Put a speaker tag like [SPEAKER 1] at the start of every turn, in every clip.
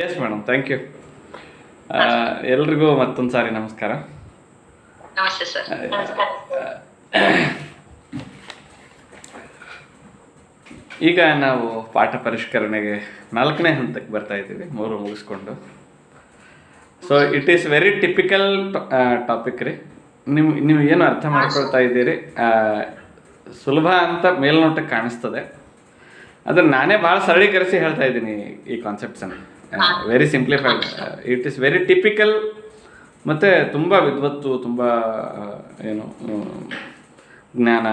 [SPEAKER 1] Yes madam, thank you. ಎಲ್ರಿಗೂ ಮತ್ತೊಂದು ಸಾರಿ ನಮಸ್ಕಾರ.
[SPEAKER 2] ನಮಸ್ತೆ ಸರ್.
[SPEAKER 1] ಈಗ ನಾವು ಪಾಠ ಪರಿಷ್ಕರಣೆಗೆ 4ನೇ ಹಂತಕ್ಕೆ ಬರ್ತಾ ಇದ್ದೀವಿ, 3 ಮುಗಿಸ್ಕೊಂಡು. So it is very typical topic ರೀ. ನೀವು ಏನು ಅರ್ಥ ಮಾಡ್ಕೊಳ್ತಾ ಇದ್ದೀರಿ ಸುಲಭ ಅಂತ ಮೇಲ್ನೋಟಕ್ಕೆ ಕಾಣಿಸ್ತದೆ. ಅದನ್ನು ನಾನೇ ಭಾಳ ಸರಳೀಕರಿಸಿ ಹೇಳ್ತಾ ಇದ್ದೀನಿ ಈ ಕಾನ್ಸೆಪ್ಟ್ಸನ್ನು. Very simplified. It is very typical ಮತ್ತು ತುಂಬ ವಿದ್ವತ್ತು, ತುಂಬ ಏನು ಜ್ಞಾನ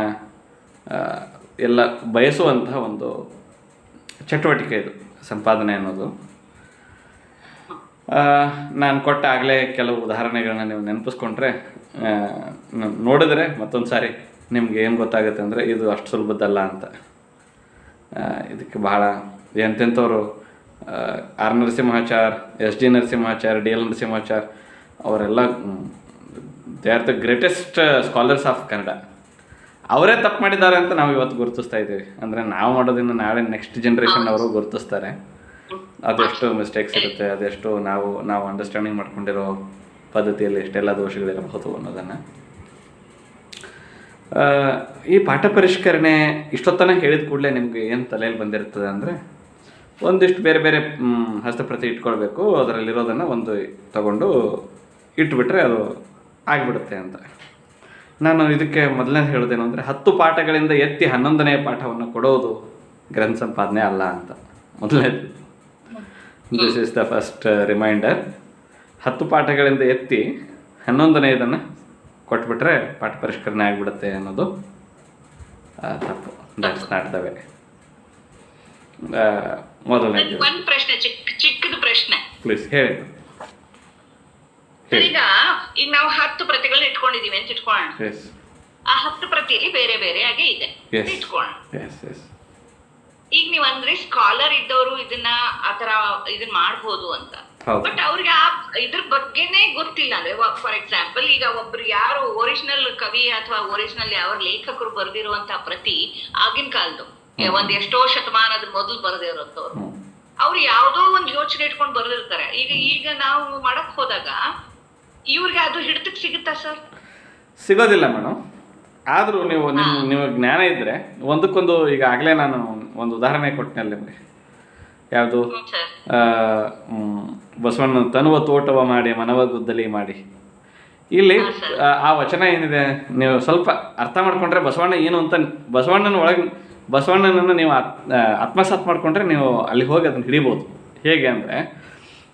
[SPEAKER 1] ಎಲ್ಲ ಬಯಸುವಂತಹ ಒಂದು ಚಟುವಟಿಕೆ ಇದು ಸಂಪಾದನೆ ಅನ್ನೋದು. ನಾನು ಕೊಟ್ಟ ಆಗಲೇ ಕೆಲವು ಉದಾಹರಣೆಗಳನ್ನ ನೀವು ನೆನಪಿಸ್ಕೊಂಡ್ರೆ, ನೋಡಿದ್ರೆ ಮತ್ತೊಂದು ಸಾರಿ ನಿಮ್ಗೆ ಏನು ಗೊತ್ತಾಗುತ್ತೆ ಅಂದರೆ ಇದು ಅಷ್ಟು ಸುಲಭದ್ದಲ್ಲ ಅಂತ. ಇದಕ್ಕೆ ಬಹಳ ಎಂತೆಂಥವ್ರು R Narasimhachar, S D Narasimhachar, D L Narasimhachar ಅವರೆಲ್ಲ they are the greatest scholars of Kannada. ಅವರೇ ತಪ್ಪು ಮಾಡಿದ್ದಾರೆ ಅಂತ ನಾವು ಇವತ್ತು ಗುರುತಿಸ್ತಾ ಇದ್ದೀವಿ. ಅಂದರೆ ನಾವು ಮಾಡೋದನ್ನು ನಾಳೆ ನೆಕ್ಸ್ಟ್ ಜನ್ರೇಷನ್ ಅವರು ಗುರುತಿಸ್ತಾರೆ. ಅದೆಷ್ಟು ಮಿಸ್ಟೇಕ್ಸ್ ಇರುತ್ತೆ, ಅದೆಷ್ಟು ನಾವು ಅಂಡರ್ಸ್ಟ್ಯಾಂಡಿಂಗ್ ಮಾಡ್ಕೊಂಡಿರೋ ಪದ್ಧತಿಯಲ್ಲಿ ಎಷ್ಟೆಲ್ಲ ದೋಷಗಳಿರಬಹುದು ಅನ್ನೋದನ್ನು. ಈ ಪಾಠ ಪರಿಷ್ಕರಣೆ ಇಷ್ಟೊತ್ತನ ಹೇಳಿದ ಕೂಡಲೇ ನಿಮಗೆ ಏನು ತಲೆಯಲ್ಲಿ ಬಂದಿರ್ತದೆ ಅಂದರೆ, ಒಂದಿಷ್ಟು ಬೇರೆ ಬೇರೆ ಹಸ್ತಪ್ರತಿ ಇಟ್ಕೊಳ್ಬೇಕು, ಅದರಲ್ಲಿರೋದನ್ನು ಒಂದು ತಗೊಂಡು ಇಟ್ಬಿಟ್ರೆ ಅದು ಆಗಿಬಿಡುತ್ತೆ ಅಂತ. ನಾನು ಇದಕ್ಕೆ ಮೊದಲನೇ ಹೇಳೋದೇನು ಅಂದರೆ, 10 ಪಾಠಗಳಿಂದ ಎತ್ತಿ 11ನೇ ಪಾಠವನ್ನು ಕೊಡೋದು ಗ್ರಂಥ ಸಂಪಾದನೆ ಅಲ್ಲ ಅಂತ ಮೊದಲನೇದು. This is the first reminder. 10 ಪಾಠಗಳಿಂದ ಎತ್ತಿ 11ನೇದನ್ನು ಕೊಟ್ಬಿಟ್ರೆ ಪಾಠ ಪರಿಷ್ಕರಣೆ ಆಗಿಬಿಡುತ್ತೆ ಅನ್ನೋದು ತಪ್ಪು. That's not the way. ಮೊದಲನೇದು
[SPEAKER 2] ಒಂದು ಪ್ರಶ್ನೆ, ಚಿಕ್ಕದು ಪ್ರಶ್ನೆ
[SPEAKER 1] ಪ್ಲೀಸ್ ಹೇಳಿ.
[SPEAKER 2] ಈಗ ನಾವು 10 ಪ್ರತಿಗಳನ್ನ ಇಟ್ಕೊಂಡಿದೀವಿ ಅಂತ ಇಟ್ಕೊಳ್ಳೋಣ. ಆ 10 ಪ್ರತಿಯಲ್ಲಿ ಬೇರೆ ಬೇರೆ ಆಗಿ ಇದೆ ಇಟ್ಕೊಳ್ಳೋಣ. ಈಗ ನೀವು ಅಂದ್ರೆ ಸ್ಕಾಲರ್ ಇದ್ದವರು ಇದನ್ನ ಆತರ ಇದನ್ನ ಮಾಡ್ಬೋದು ಅಂತ. ಬಟ್ ಅವ್ರಿಗೆ ಇದ್ರ ಬಗ್ಗೆನೇ ಗೊತ್ತಿಲ್ಲ ಅಂದ್ರೆ, ಫಾರ್ ಎಕ್ಸಾಂಪಲ್ ಈಗ ಒಬ್ರು ಯಾರು ಒರಿಜಿನಲ್ ಕವಿ ಅಥವಾ ಒರಿಜಿನಲ್ ಯಾವ ಲೇಖಕರು ಬರೆದಿರುವಂತಹ ಪ್ರತಿ ಆಗಿನ ಕಾಲದ್ದು ಒಂದ್ ಎಷ್ಟೋ ಶತಮಾನದ ಮೊದಲು ಬರೆದಿರೋಂಥವ್ರು, ಅವ್ರು ಯಾವ್ದೋ ಒಂದು ಯೋಚನೆ ಇಟ್ಕೊಂಡು ಬರೆದಿರ್ತಾರೆ. ಈಗ ನಾವು ಮಾಡಕ್ ಹೋದಾಗ ಇವ್ರಿಗೆ ಅದು ಹಿಡಿತಕ್ಕೆ ಸಿಗುತ್ತಾ ಸರ್?
[SPEAKER 1] ಸಿಗೋದಿಲ್ಲ ಮೇಡಮ್. ಆದರೂ ನೀವು ಜ್ಞಾನ ಇದ್ದರೆ ಒಂದಕ್ಕೊಂದು, ಈಗ ಆಗಲೇ ನಾನು ಒಂದು ಉದಾಹರಣೆ ಕೊಟ್ಟಿನಲ್ಲಿ ನಿಮಗೆ. ಯಾವುದು? ಬಸವಣ್ಣ ತನುವ ತೋಟವ ಮಾಡಿ ಮನವ ಗುದ್ದಲಿ ಮಾಡಿ. ಇಲ್ಲಿ ಆ ವಚನ ಏನಿದೆ ನೀವು ಸ್ವಲ್ಪ ಅರ್ಥ ಮಾಡ್ಕೊಂಡ್ರೆ, ಬಸವಣ್ಣ ಏನು ಅಂತ ಬಸವಣ್ಣನನ್ನು ನೀವು ಆತ್ಮಸಾತ್ ಮಾಡಿಕೊಂಡ್ರೆ ನೀವು ಅಲ್ಲಿ ಹೋಗಿ ಅದನ್ನು ಹಿಡಿಬೋದು. ಹೇಗೆ ಅಂದರೆ,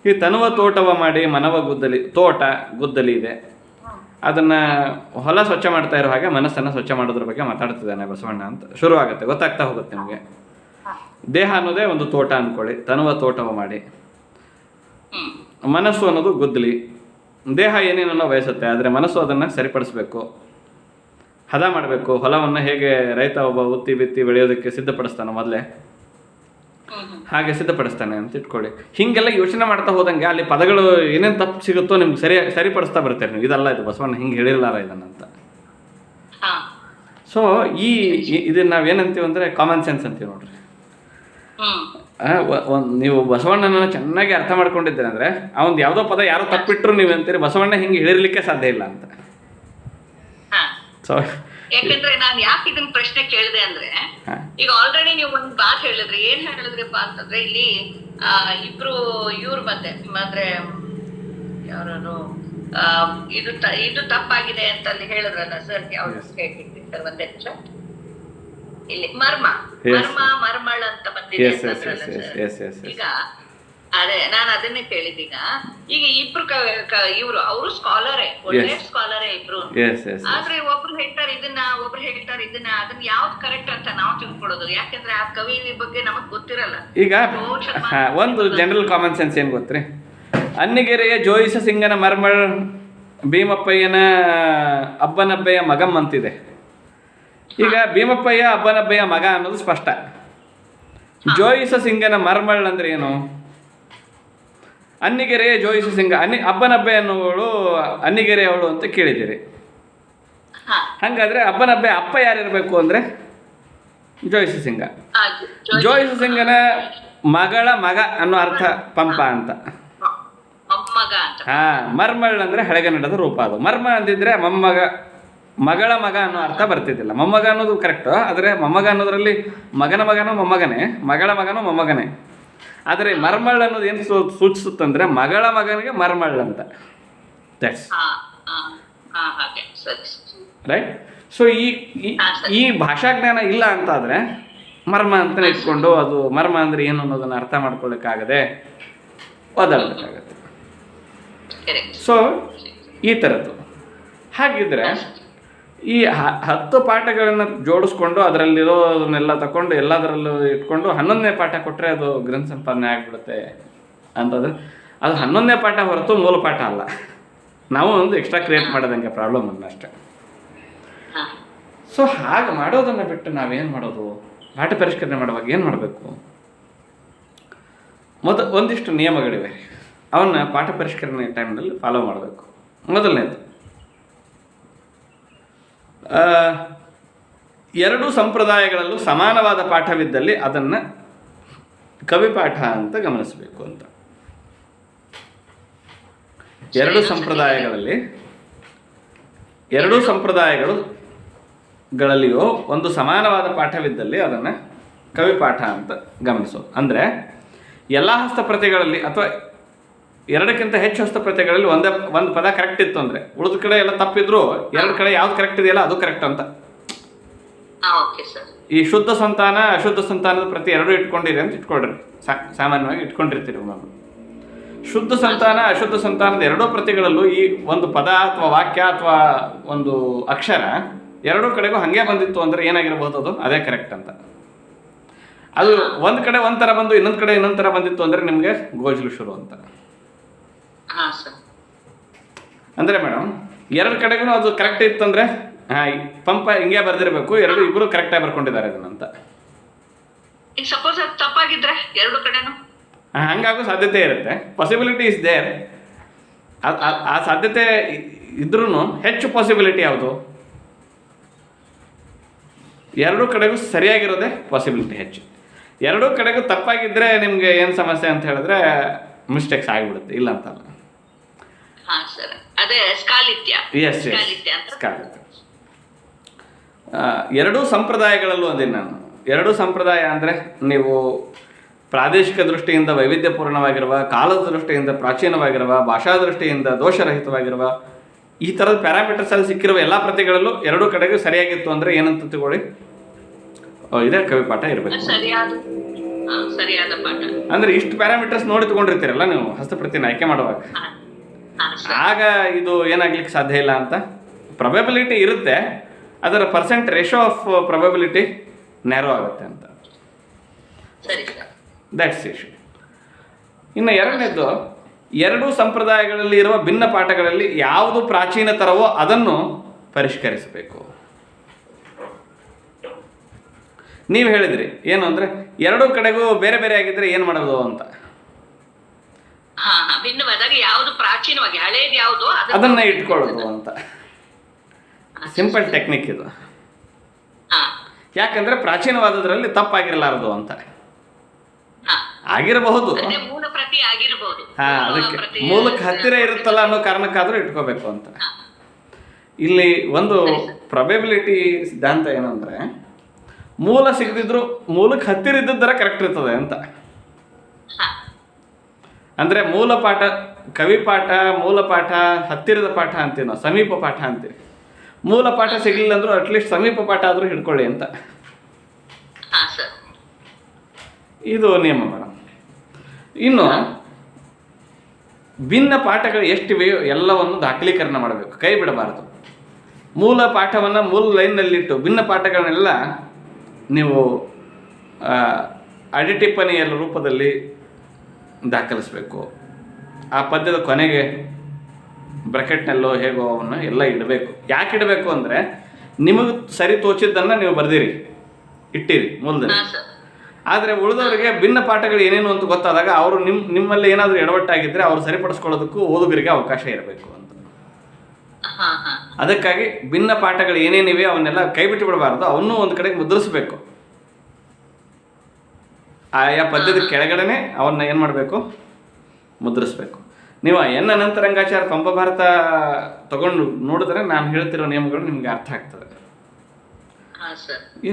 [SPEAKER 1] ಈ ತನುವ ತೋಟವ ಮಾಡಿ ಮನವ ಗುದ್ದಲಿ, ತೋಟ ಗುದ್ದಲಿ ಇದೆ, ಅದನ್ನು ಹೊಲ ಸ್ವಚ್ಛ ಮಾಡ್ತಾ ಇರೋ ಹಾಗೆ ಮನಸ್ಸನ್ನು ಸ್ವಚ್ಛ ಮಾಡೋದ್ರ ಬಗ್ಗೆ ಮಾತಾಡ್ತಿದ್ದಾನೆ ಬಸವಣ್ಣ ಅಂತ ಶುರುವಾಗುತ್ತೆ, ಗೊತ್ತಾಗ್ತಾ ಹೋಗುತ್ತೆ ನಿಮಗೆ. ದೇಹ ಅನ್ನೋದೇ ಒಂದು ತೋಟ ಅಂದ್ಕೊಳ್ಳಿ, ತನುವ ತೋಟವ ಮಾಡಿ. ಮನಸ್ಸು ಅನ್ನೋದು ಗುದ್ದಲಿ. ದೇಹ ಏನೇನೋ ಬಯಸುತ್ತೆ, ಆದರೆ ಮನಸ್ಸು ಅದನ್ನು ಸರಿಪಡಿಸ್ಬೇಕು, ಹದ ಮಾಡಬೇಕು. ಹೊಲವನ್ನು ಹೇಗೆ ರೈತ ಒಬ್ಬ ಉತ್ತಿ ಬಿತ್ತಿ ಬೆಳೆಯೋದಕ್ಕೆ ಸಿದ್ಧಪಡಿಸ್ತಾನೋ ಮೊದಲೇ, ಹಾಗೆ ಸಿದ್ಧಪಡಿಸ್ತಾನೆ ಅಂತ ಇಟ್ಕೊಳ್ಳಿ. ಹೀಗೆಲ್ಲ ಯೋಚನೆ ಮಾಡ್ತಾ ಹೋದಂಗೆ ಅಲ್ಲಿ ಪದಗಳು ಏನೇನು ತಪ್ಪು ಸಿಗುತ್ತೋ ನಿಮ್ಗೆ ಸರಿಪಡಿಸ್ತಾ ಬರ್ತಾರೆ ನೀವು. ಇದಲ್ಲ, ಇದು ಬಸವಣ್ಣ ಹಿಂಗೆ ಹೇಳಿರಲಾರ ಇದನ್ನಂತ. ಸೊ ಇದನ್ನು ನಾವೇನಂತೀವಿ ಅಂದರೆ ಕಾಮನ್ ಸೆನ್ಸ್ ಅಂತೀವಿ ನೋಡ್ರಿ. ನೀವು ಬಸವಣ್ಣನ ಚೆನ್ನಾಗಿ ಅರ್ಥ ಮಾಡ್ಕೊಂಡಿದ್ದೀರ ಅಂದರೆ, ಅವನು ಯಾವುದೋ ಪದ ಯಾರೋ ತಪ್ಪಿಟ್ರು ನೀವು ಅಂತೀರಿ ಬಸವಣ್ಣ ಹಿಂಗೆ ಹೇಳಿರ್ಲಿಕ್ಕೆ ಸಾಧ್ಯ ಇಲ್ಲ ಅಂತ. ಸೊ
[SPEAKER 2] ಯಾಕಂದ್ರೆ ನಾನು ಯಾಕೆ ಇದನ್ನ ಪ್ರಶ್ನೆ ಕೇಳಿದೆ ಅಂದ್ರೆ, ಈಗ ಆಲ್ರೆಡಿ ನೀವು ಒಂದು ಮಾತು ಹೇಳಿದ್ರಿ. ಏನ್ ಹೇಳಿದ್ರಿಪ್ಪ ಅಂತಂದ್ರೆ, ಇಲ್ಲಿ ಇವ್ರು ಅಂದ್ರೆ ಯಾರು ಇದು ತಪ್ಪಾಗಿದೆ ಅಂತ ಅಲ್ಲಿ ಹೇಳಿದ್ರಲ್ಲ ಸರ್. ಯಾವ್ದು ಹೇಳ್ಬಿಡ್ತೀನಿ ಸರ್, ಒಂದೇ ನಿಮಿಷ. ಇಲ್ಲಿ ಮರ್ಮಳ್ ಅಂತ ಬಂದಿದೆ ಅಂತಂದ್ರಲ್ಲ ಸರ್. ಈಗ ಅದೇ ನಾನು ಅದನ್ನೇ ಕೇಳಿದೀಗ. ಈಗ ಇಬ್ರು ಅವರು ಸ್ಕಾಲರೇ, ಒಳ್ಳೆ ಸ್ಕಾಲರೇ ಇಬ್ರು. ಆದ್ರೆ ಒಬ್ರು ಹೇಳ್ತಾರೆ ಇದನ್ನ, ಒಬ್ರು ಹೇಳ್ತಾರೆ ಇದನ್ನ. ಅದನ್ನ ಯಾವ್ದು ಕರೆಕ್ಟ್ ಅಂತ ನಾವು ತಿಳ್ಕೊಳ್ಳೋದು? ಯಾಕಂದ್ರೆ ಆ ಕವಿ ಬಗ್ಗೆ ನಮಗ್ ಗೊತ್ತಿರಲ್ಲ.
[SPEAKER 1] ಈಗ ಒಂದು ಜನರಲ್ ಕಾಮನ್ ಸೆನ್ಸ್ ಏನ್ ಗೊತ್ತ್ರಿ? ಅನ್ನಿಗೆರೆಯ ಜೋಯಿಸ ಸಿಂಗನ ಮರ್ಮಳ್ ಭೀಮಪ್ಪಯ್ಯನ ಅಬ್ಬನಬ್ಬಯ್ಯ ಮಗಂ ಅಂತಿದೆ. ಈಗ ಭೀಮಪ್ಪಯ್ಯ ಅಬ್ಬನಬ್ಬಯ್ಯ ಮಗ ಅನ್ನೋದು ಸ್ಪಷ್ಟ. ಜೋಯಿಸ ಸಿಂಗನ ಮರ್ಮಳ್ ಅಂದ್ರೆ ಏನು? ಅನ್ನಿಗೆರೆಯ ಜೋಯಿಸ ಸಿಂಗ, ಅಬ್ಬನಬ್ಬೆ ಅನ್ನೋಳು ಅನ್ನಿಗೆರೆಯವಳು ಅಂತ ಕೇಳಿದ್ದೀರಿ. ಹಾಗಾದ್ರೆ ಅಬ್ಬನಬ್ಬೆ ಅಪ್ಪ ಯಾರಿರಬೇಕು ಅಂದರೆ ಜೋಯಿಸ ಸಿಂಗ. ಜೋಯಿಸ ಸಿಂಗನ ಮಗಳ ಮಗ ಅನ್ನೋ ಅರ್ಥ ಪಂಪ ಅಂತ.
[SPEAKER 2] ಮೊಮ್ಮಗ ಅಂತ.
[SPEAKER 1] ಮರ್ಮಳ್ ಅಂದರೆ ಹಳೆಗನ್ನಡದ ರೂಪ ಅದು. ಮರ್ಮ ಅಂದಿದ್ರೆ ಮೊಮ್ಮಗ, ಮಗಳ ಮಗ ಅನ್ನೋ ಅರ್ಥ ಬರ್ತಿದ್ದಿಲ್ಲ. ಮೊಮ್ಮಗ ಅನ್ನೋದು ಕರೆಕ್ಟು, ಆದರೆ ಮೊಮ್ಮಗ ಅನ್ನೋದ್ರಲ್ಲಿ ಮಗನ ಮಗನೋ ಮೊಮ್ಮಗನೇ, ಮಗಳ ಮಗನೋ ಮೊಮ್ಮಗನೇ. ಆದರೆ ಮರ್ಮಳ್ ಅನ್ನೋದು ಏನು ಸೂಚಿಸುತ್ತಂದರೆ ಮಗಳ ಮಗನಿಗೆ ಮರ್ಮಳ್ ಅಂತ. ದಟ್ಸ್
[SPEAKER 2] ಹಾಗೆ ಸರಿ.
[SPEAKER 1] ರೈಟ್. ಸೊ ಈ ಭಾಷಾಜ್ಞಾನ ಇಲ್ಲ ಅಂತಾದರೆ ಮರ್ಮ ಅಂತಲೇ ಇಟ್ಕೊಂಡು ಅದು ಮರ್ಮ ಅಂದರೆ ಏನು ಅನ್ನೋದನ್ನು ಅರ್ಥ ಮಾಡ್ಕೊಳ್ಳೋಕ್ಕಾಗದೆ ಓದಾಡಬೇಕಾಗತ್ತೆ. ಸೊ ಈ ಥರದ್ದು. ಹಾಗಿದ್ರೆ ಈ 10 ಪಾಠಗಳನ್ನು ಜೋಡಿಸ್ಕೊಂಡು ಅದರಲ್ಲಿರೋದನ್ನೆಲ್ಲ ತಗೊಂಡು ಎಲ್ಲದರಲ್ಲೂ ಇಟ್ಕೊಂಡು 11ನೇ ಪಾಠ ಕೊಟ್ಟರೆ ಅದು ಗ್ರಂಥ ಸಂಪಾದನೆ ಆಗಿಬಿಡುತ್ತೆ ಅಂತಂದರೆ ಅದು 11ನೇ ಪಾಠ ಹೊರತು ಮೂಲ ಪಾಠ ಅಲ್ಲ. ನಾವು ಒಂದು ಎಕ್ಸ್ಟ್ರಾ ಕ್ರಿಯೇಟ್ ಮಾಡೋದಂಗೆ ಪ್ರಾಬ್ಲಮ್ ಅಲ್ಲ ಅಷ್ಟೇ. ಸೊ ಹಾಗೆ ಮಾಡೋದನ್ನು ಬಿಟ್ಟು ನಾವೇನು ಮಾಡೋದು? ಪಾಠ ಪರಿಷ್ಕರಣೆ ಮಾಡುವಾಗ ಏನು ಮಾಡಬೇಕು? ಒಂದಿಷ್ಟು ನಿಯಮಗಳಿವೆ, ಅವನ್ನ ಪಾಠ ಪರಿಷ್ಕರಣೆ ಟೈಮ್ನಲ್ಲಿ ಫಾಲೋ ಮಾಡಬೇಕು. ಮೊದಲನೇದು, ಎರಡೂ ಸಂಪ್ರದಾಯಗಳಲ್ಲೂ ಸಮಾನವಾದ ಪಾಠವಿದ್ದಲ್ಲಿ ಅದನ್ನು ಕವಿಪಾಠ ಅಂತ ಗಮನಿಸಬೇಕು ಅಂತ. ಎರಡೂ ಸಂಪ್ರದಾಯಗಳಲ್ಲಿಯೂ ಒಂದು ಸಮಾನವಾದ ಪಾಠವಿದ್ದಲ್ಲಿ ಅದನ್ನು ಕವಿಪಾಠ ಅಂತ ಗಮನಿಸೋದು. ಅಂದರೆ ಎಲ್ಲ ಹಸ್ತಪ್ರತಿಗಳಲ್ಲಿ ಅಥವಾ 2ಕ್ಕಿಂತ ಹೆಚ್ಚು ಹಸ್ತಪ್ರತಿಗಳಲ್ಲಿ ಒಂದು ಪದ ಕರೆಕ್ಟ್ ಇತ್ತು ಅಂದರೆ ಉಳಿದ ಕಡೆ ಎಲ್ಲ ತಪ್ಪಿದ್ರು 2 ಕಡೆ ಯಾವ್ದು ಕರೆಕ್ಟ್ ಇದೆಯಲ್ಲ ಅದು ಕರೆಕ್ಟ್ ಅಂತ. ಈ ಶುದ್ಧ ಸಂತಾನ ಅಶುದ್ಧ ಸಂತಾನದ ಪ್ರತಿ 2 ಇಟ್ಕೊಂಡಿರಿ ಅಂತ ಇಟ್ಕೊಳ್ರಿ. ಸಾಮಾನ್ಯವಾಗಿ ಇಟ್ಕೊಂಡಿರ್ತೀರಿ ನಾವು. ಶುದ್ಧ ಸಂತಾನ ಅಶುದ್ಧ ಸಂತಾನದ 2 ಪ್ರತಿಗಳಲ್ಲೂ ಈ ಒಂದು ಪದ ಅಥವಾ ವಾಕ್ಯ ಅಥವಾ ಒಂದು ಅಕ್ಷರ 2 ಕಡೆಗೂ ಹಾಗೆ ಬಂದಿತ್ತು ಅಂದರೆ ಏನಾಗಿರ್ಬೋದು? ಅದು ಅದೇ ಕರೆಕ್ಟ್ ಅಂತ. ಅದು ಒಂದು ಕಡೆ ಒಂಥರ ಬಂದು ಇನ್ನೊಂದು ಕಡೆ ಇನ್ನೊಂದು ಥರ ಬಂದಿತ್ತು ಅಂದರೆ ನಿಮಗೆ ಗೋಜಲು ಶುರು ಅಂತ. ಅಂದರೆ ಮೇಡಮ್ 2 ಕಡೆಗೂ ಅದು ಕರೆಕ್ಟ್ ಇತ್ತಂದರೆ ಪಂಪ ಹಿಂಗೆ ಬರೆದಿರಬೇಕು, ಇಬ್ಬರು ಕರೆಕ್ಟಾಗಿ ಬರ್ಕೊಂಡಿದ್ದಾರೆ ಅದನ್ನಂತ.
[SPEAKER 2] ಸಪೋಸ್ ಅದು ತಪ್ಪಾಗಿದ್ರೆ 2 ಕಡೆನೂ
[SPEAKER 1] ಹಂಗಾಗೋ ಸಾಧ್ಯತೆ ಇರುತ್ತೆ. Possibility is there. ಆ ಸಾಧ್ಯತೆ ಇದ್ರೂ ಹೆಚ್ಚು ಪಾಸಿಬಿಲಿಟಿ ಯಾವುದು? 2 ಕಡೆಗೂ ಸರಿಯಾಗಿರೋದೇ ಪಾಸಿಬಿಲಿಟಿ ಹೆಚ್ಚು. 2 ಕಡೆಗೂ ತಪ್ಪಾಗಿದ್ದರೆ ನಿಮಗೆ ಏನು ಸಮಸ್ಯೆ ಅಂತ ಹೇಳಿದ್ರೆ ಮಿಸ್ಟೇಕ್ಸ್ ಆಗಿಬಿಡುತ್ತೆ, ಇಲ್ಲ ಅಂತಲ್ಲ. ಎಸ್ ಸ್ಕಾಲಿತ್ಯ. 2 ಸಂಪ್ರದಾಯಗಳಲ್ಲೂ ಅಂದಿನಿ ನಾನು. 2 ಸಂಪ್ರದಾಯ ಅಂದರೆ ನೀವು ಪ್ರಾದೇಶಿಕ ದೃಷ್ಟಿಯಿಂದ ವೈವಿಧ್ಯಪೂರ್ಣವಾಗಿರುವ, ಕಾಲದ ದೃಷ್ಟಿಯಿಂದ ಪ್ರಾಚೀನವಾಗಿರುವ, ಭಾಷಾ ದೃಷ್ಟಿಯಿಂದ ದೋಷರಹಿತವಾಗಿರುವ ಈ ಥರದ ಪ್ಯಾರಾಮೀಟರ್ಸಲ್ಲಿ ಸಿಕ್ಕಿರುವ ಎಲ್ಲ ಪ್ರತಿಗಳಲ್ಲೂ 2 ಕಡೆಗೂ ಸರಿಯಾಗಿತ್ತು ಅಂದರೆ ಏನಂತ ತಗೊಳ್ಳಿ, ಇದೇ ಕವಿಪಾಠ ಇರಬೇಕು. ಅಂದರೆ ಇಷ್ಟು ಪ್ಯಾರಾಮೀಟರ್ಸ್ ನೋಡಿ ತಗೊಂಡಿರ್ತೀರಲ್ಲ ನೀವು ಹಸ್ತಪ್ರತಿನ ಆಯ್ಕೆ ಮಾಡುವಾಗ, ಆಗ ಇದು ಏನಾಗ್ಲಿಕ್ಕೆ ಸಾಧ್ಯ ಇಲ್ಲ ಅಂತ. ಪ್ರೊಬೆಬಿಲಿಟಿ ಇರುತ್ತೆ, ಅದರ percent ratio of probability narrow ಆಗುತ್ತೆ ಅಂತ. That's issue. ಇನ್ನು 2ನೇದು, 2 ಸಂಪ್ರದಾಯಗಳಲ್ಲಿ ಇರುವ ಭಿನ್ನ ಪಾಠಗಳಲ್ಲಿ ಯಾವುದು ಪ್ರಾಚೀನ ತರವೋ ಅದನ್ನು ಪರಿಷ್ಕರಿಸಬೇಕು. ನೀವು ಹೇಳಿದ್ರಿ ಏನು ಅಂದರೆ 2 ಕಡೆಗೂ ಬೇರೆ ಬೇರೆ ಆಗಿದ್ರೆ ಏನು ಮಾಡೋದು ಅಂತ.
[SPEAKER 2] ಯಾವುದು ಪ್ರಾಚೀನವಾಗಿ ಹಳೇದು ಯಾವುದು
[SPEAKER 1] ಅದನ್ನ ಇಟ್ಕೊಳ್ಳೋದು ಅಂತ. ಸಿಂಪಲ್ ಟೆಕ್ನಿಕ್ ಇದು. ಯಾಕಂದ್ರೆ ಪ್ರಾಚೀನವಾದದ್ರಲ್ಲಿ ತಪ್ಪಾಗಿರಲಾರದು ಅಂತ. ಆಗಿರಬಹುದು, ಅದಕ್ಕೆ ಮೂಲಕ್ಕೆ ಹತ್ತಿರ ಇರುತ್ತಲ್ಲ ಅನ್ನೋ ಕಾರಣಕ್ಕಾದ್ರೂ ಇಟ್ಕೋಬೇಕು ಅಂತ. ಇಲ್ಲಿ ಒಂದು ಪ್ರೊಬೆಬಿಲಿಟಿ ಸಿದ್ಧಾಂತ ಏನು ಅಂದರೆ, ಮೂಲ ಸಿಗದಿದ್ರು ಮೂಲಕ್ಕೆ ಹತ್ತಿರ ಇದ್ದದ್ದರ ಕರೆಕ್ಟ್ ಇರ್ತದೆ ಅಂತ. ಅಂದರೆ ಮೂಲ ಪಾಠ, ಕವಿಪಾಠ, ಮೂಲ ಪಾಠ, ಹತ್ತಿರದ ಪಾಠ ಅಂತೀವಿ ನಾವು, ಸಮೀಪ ಪಾಠ ಅಂತೀವಿ. ಮೂಲ ಪಾಠ ಸಿಗಲಿಲ್ಲ ಅಂದರೂ ಅಟ್ಲೀಸ್ಟ್ ಸಮೀಪ ಪಾಠ ಆದರೂ ಹಿಡ್ಕೊಳ್ಳಿ ಅಂತ. ಇದು ನಿಯಮ ಮೇಡಮ್. ಇನ್ನು ಭಿನ್ನ ಪಾಠಗಳು ಎಷ್ಟಿವೆಯೋ ಎಲ್ಲವನ್ನು ದಾಖಲೀಕರಣ ಮಾಡಬೇಕು, ಕೈ ಬಿಡಬಾರದು. ಮೂಲ ಪಾಠವನ್ನು ಮೂಲ ಲೈನ್ನಲ್ಲಿಟ್ಟು ಭಿನ್ನ ಪಾಠಗಳನ್ನೆಲ್ಲ ನೀವು ಅಡಿಟಿಪ್ಪಣಿಯ ರೂಪದಲ್ಲಿ ದಾಖಲಿಸಬೇಕು. ಆ ಪದ್ಯದ ಕೊನೆಗೆ ಬ್ರಾಕೆಟ್ನಲ್ಲೋ ಹೇಗೋ ಅವನ್ನು ಎಲ್ಲ ಇಡಬೇಕು. ಯಾಕೆ ಇಡಬೇಕು ಅಂದರೆ, ನಿಮಗೆ ಸರಿ ತೋಚಿದ್ದನ್ನು ನೀವು ಬರೆದಿರಿ, ಇಟ್ಟಿರಿ ಮೂಲದಲ್ಲಿ. ಆದರೆ ಉಳಿದವರಿಗೆ ಭಿನ್ನ ಪಾಠಗಳು ಏನೇನು ಅಂತ ಗೊತ್ತಾದಾಗ ಅವರು ನಿಮ್ಮಲ್ಲಿ ಏನಾದರೂ ಎಡವಟ್ಟಾಗಿದ್ದರೆ ಅವರು ಸರಿಪಡಿಸ್ಕೊಳ್ಳೋದಕ್ಕೂ ಓದುಗರಿಗೆ ಅವಕಾಶ ಇರಬೇಕು ಅಂತ. ಅದಕ್ಕಾಗಿ ಭಿನ್ನ ಪಾಠಗಳು ಏನೇನಿವೆ ಅವನ್ನೆಲ್ಲ ಕೈ ಬಿಟ್ಟು ಬಿಡಬಾರ್ದು, ಅವನ್ನೂ ಒಂದು ಕಡೆಗೆ ಮುದ್ರಿಸಬೇಕು. ಆಯಾ ಪದ್ಯದ ಕೆಳಗಡೆನೆ ಅವನ್ನ ಏನು ಮಾಡಬೇಕು, ಮುದ್ರಿಸ್ಬೇಕು. ನೀವು ಎನ್ ಅನಂತರಂಗಾಚಾರ್ಯ ಪಂಪ ಭಾರತ ತಗೊಂಡು ನೋಡಿದ್ರೆ ನಾನು ಹೇಳ್ತಿರೋ ನಿಯಮಗಳು ನಿಮ್ಗೆ ಅರ್ಥ ಆಗ್ತದೆ.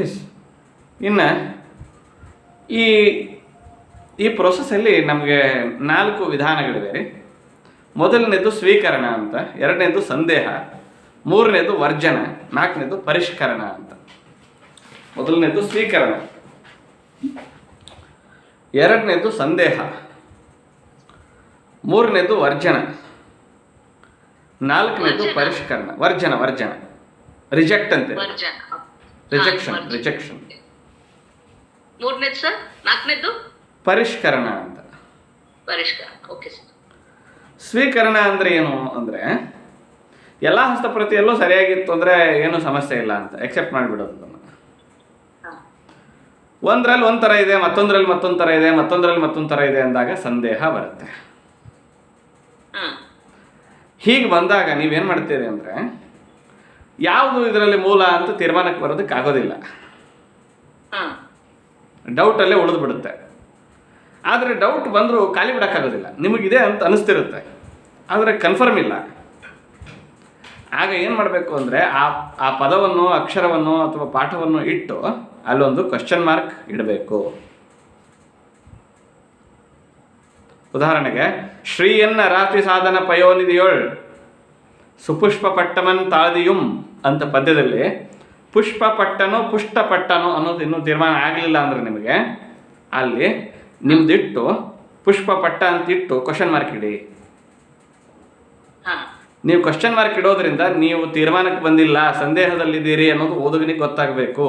[SPEAKER 1] ಎಸ್. ಇನ್ನು ಈ ಪ್ರೊಸೆಸ್ಸಲ್ಲಿ ನಮಗೆ 4 ವಿಧಾನಗಳಿವೆ ರೀ. ಮೊದಲನೇದು ಸ್ವೀಕರಣ ಅಂತ, ಎರಡನೇದು ಸಂದೇಹ, ಮೂರನೇದು ವರ್ಜನ, ನಾಲ್ಕನೇದು ಪರಿಷ್ಕರಣ ಅಂತ. ಮೊದಲನೇದು ಸ್ವೀಕರಣ, ಎರಡನೇದು ಸಂದೇಹ, ಮೂರನೇದು ವರ್ಜನ, ನಾಲ್ಕನೇದು ಪರಿಷ್ಕರಣ. ವರ್ಜನ ರಿಜೆಕ್ಟ್ ಅಂತ, ರಿಜೆಕ್ಷನ್.
[SPEAKER 2] ಮೂರನೇದು ಸರ್, ನಾಲ್ಕನೇದು
[SPEAKER 1] ಪರಿಷ್ಕರಣ ಅಂತ.
[SPEAKER 2] Okay sir.
[SPEAKER 1] ಸ್ವೀಕರಣ ಅಂದ್ರೆ ಏನು ಅಂದ್ರೆ ಎಲ್ಲ ಹಸ್ತಪ್ರತಿಯಲ್ಲೂ ಸರಿಯಾಗಿತ್ತು ಅಂದ್ರೆ ಏನು ಸಮಸ್ಯೆ ಇಲ್ಲ ಅಂತ ಎಕ್ಸೆಪ್ಟ್ ಮಾಡಿಬಿಡೋದು. ಒಂದರಲ್ಲಿ ಒಂಥರ ಇದೆ, ಮತ್ತೊಂದರಲ್ಲಿ ಮತ್ತೊಂದು ಥರ ಇದೆ, ಮತ್ತೊಂದರಲ್ಲಿ ಮತ್ತೊಂದು ಥರ ಇದೆ ಅಂದಾಗ ಸಂದೇಹ ಬರುತ್ತೆ. ಹೀಗೆ ಬಂದಾಗ ನೀವೇನು ಮಾಡ್ತೀರಿ ಅಂದರೆ ಯಾವುದು ಇದರಲ್ಲಿ ಮೂಲ ಅಂತ ತೀರ್ಮಾನಕ್ಕೆ ಬರೋದಕ್ಕೆ ಆಗೋದಿಲ್ಲ. ಡೌಟಲ್ಲೇ ಉಳಿದು ಬಿಡುತ್ತೆ. ಆದರೆ ಡೌಟ್ ಬಂದರೂ ಖಾಲಿ ಬಿಡೋಕ್ಕಾಗೋದಿಲ್ಲ. ನಿಮಗಿದೆ ಅಂತ ಅನಿಸ್ತಿರುತ್ತೆ, ಆದರೆ ಕನ್ಫರ್ಮ್ ಇಲ್ಲ. ಆಗ ಏನು ಮಾಡಬೇಕು ಅಂದರೆ ಆ ಪದವನ್ನು, ಅಕ್ಷರವನ್ನು ಅಥವಾ ಪಾಠವನ್ನು ಇಟ್ಟು ಅಲ್ಲೊಂದು ಕ್ವಶನ್ ಮಾರ್ಕ್ ಇಡಬೇಕು. ಉದಾಹರಣೆಗೆ ಶ್ರೀಯನ್ನ ರಾತ್ರಿ ಸಾಧನ ಪಯೋನಿಧಿಯೋಳ್ ಸುಪುಷ್ಪ ಪಟ್ಟಮನ್ ತಾಳ್ದಿಯುಂ ಅಂತ ಪದ್ಯದಲ್ಲಿ ಪುಷ್ಪ ಪಟ್ಟನೋ ಪುಷ್ಟ ಪಟ್ಟನೋ ಅನ್ನೋದು ಇನ್ನೂ ತೀರ್ಮಾನ ಆಗಲಿಲ್ಲ ಅಂದರೆ ನಿಮಗೆ ಅಲ್ಲಿ ನಿಮ್ದಿಟ್ಟು ಪುಷ್ಪ ಪಟ್ಟ ಅಂತಿಟ್ಟು ಕ್ವಶನ್ ಮಾರ್ಕ್ ಇಡಿ. ನೀವು ಕ್ವಶನ್ ಮಾರ್ಕ್ ಇಡೋದ್ರಿಂದ ನೀವು ತೀರ್ಮಾನಕ್ಕೆ ಬಂದಿಲ್ಲ, ಸಂದೇಹದಲ್ಲಿದ್ದೀರಿ ಅನ್ನೋದು ಓದುಗನಿಗೆ ಗೊತ್ತಾಗಬೇಕು.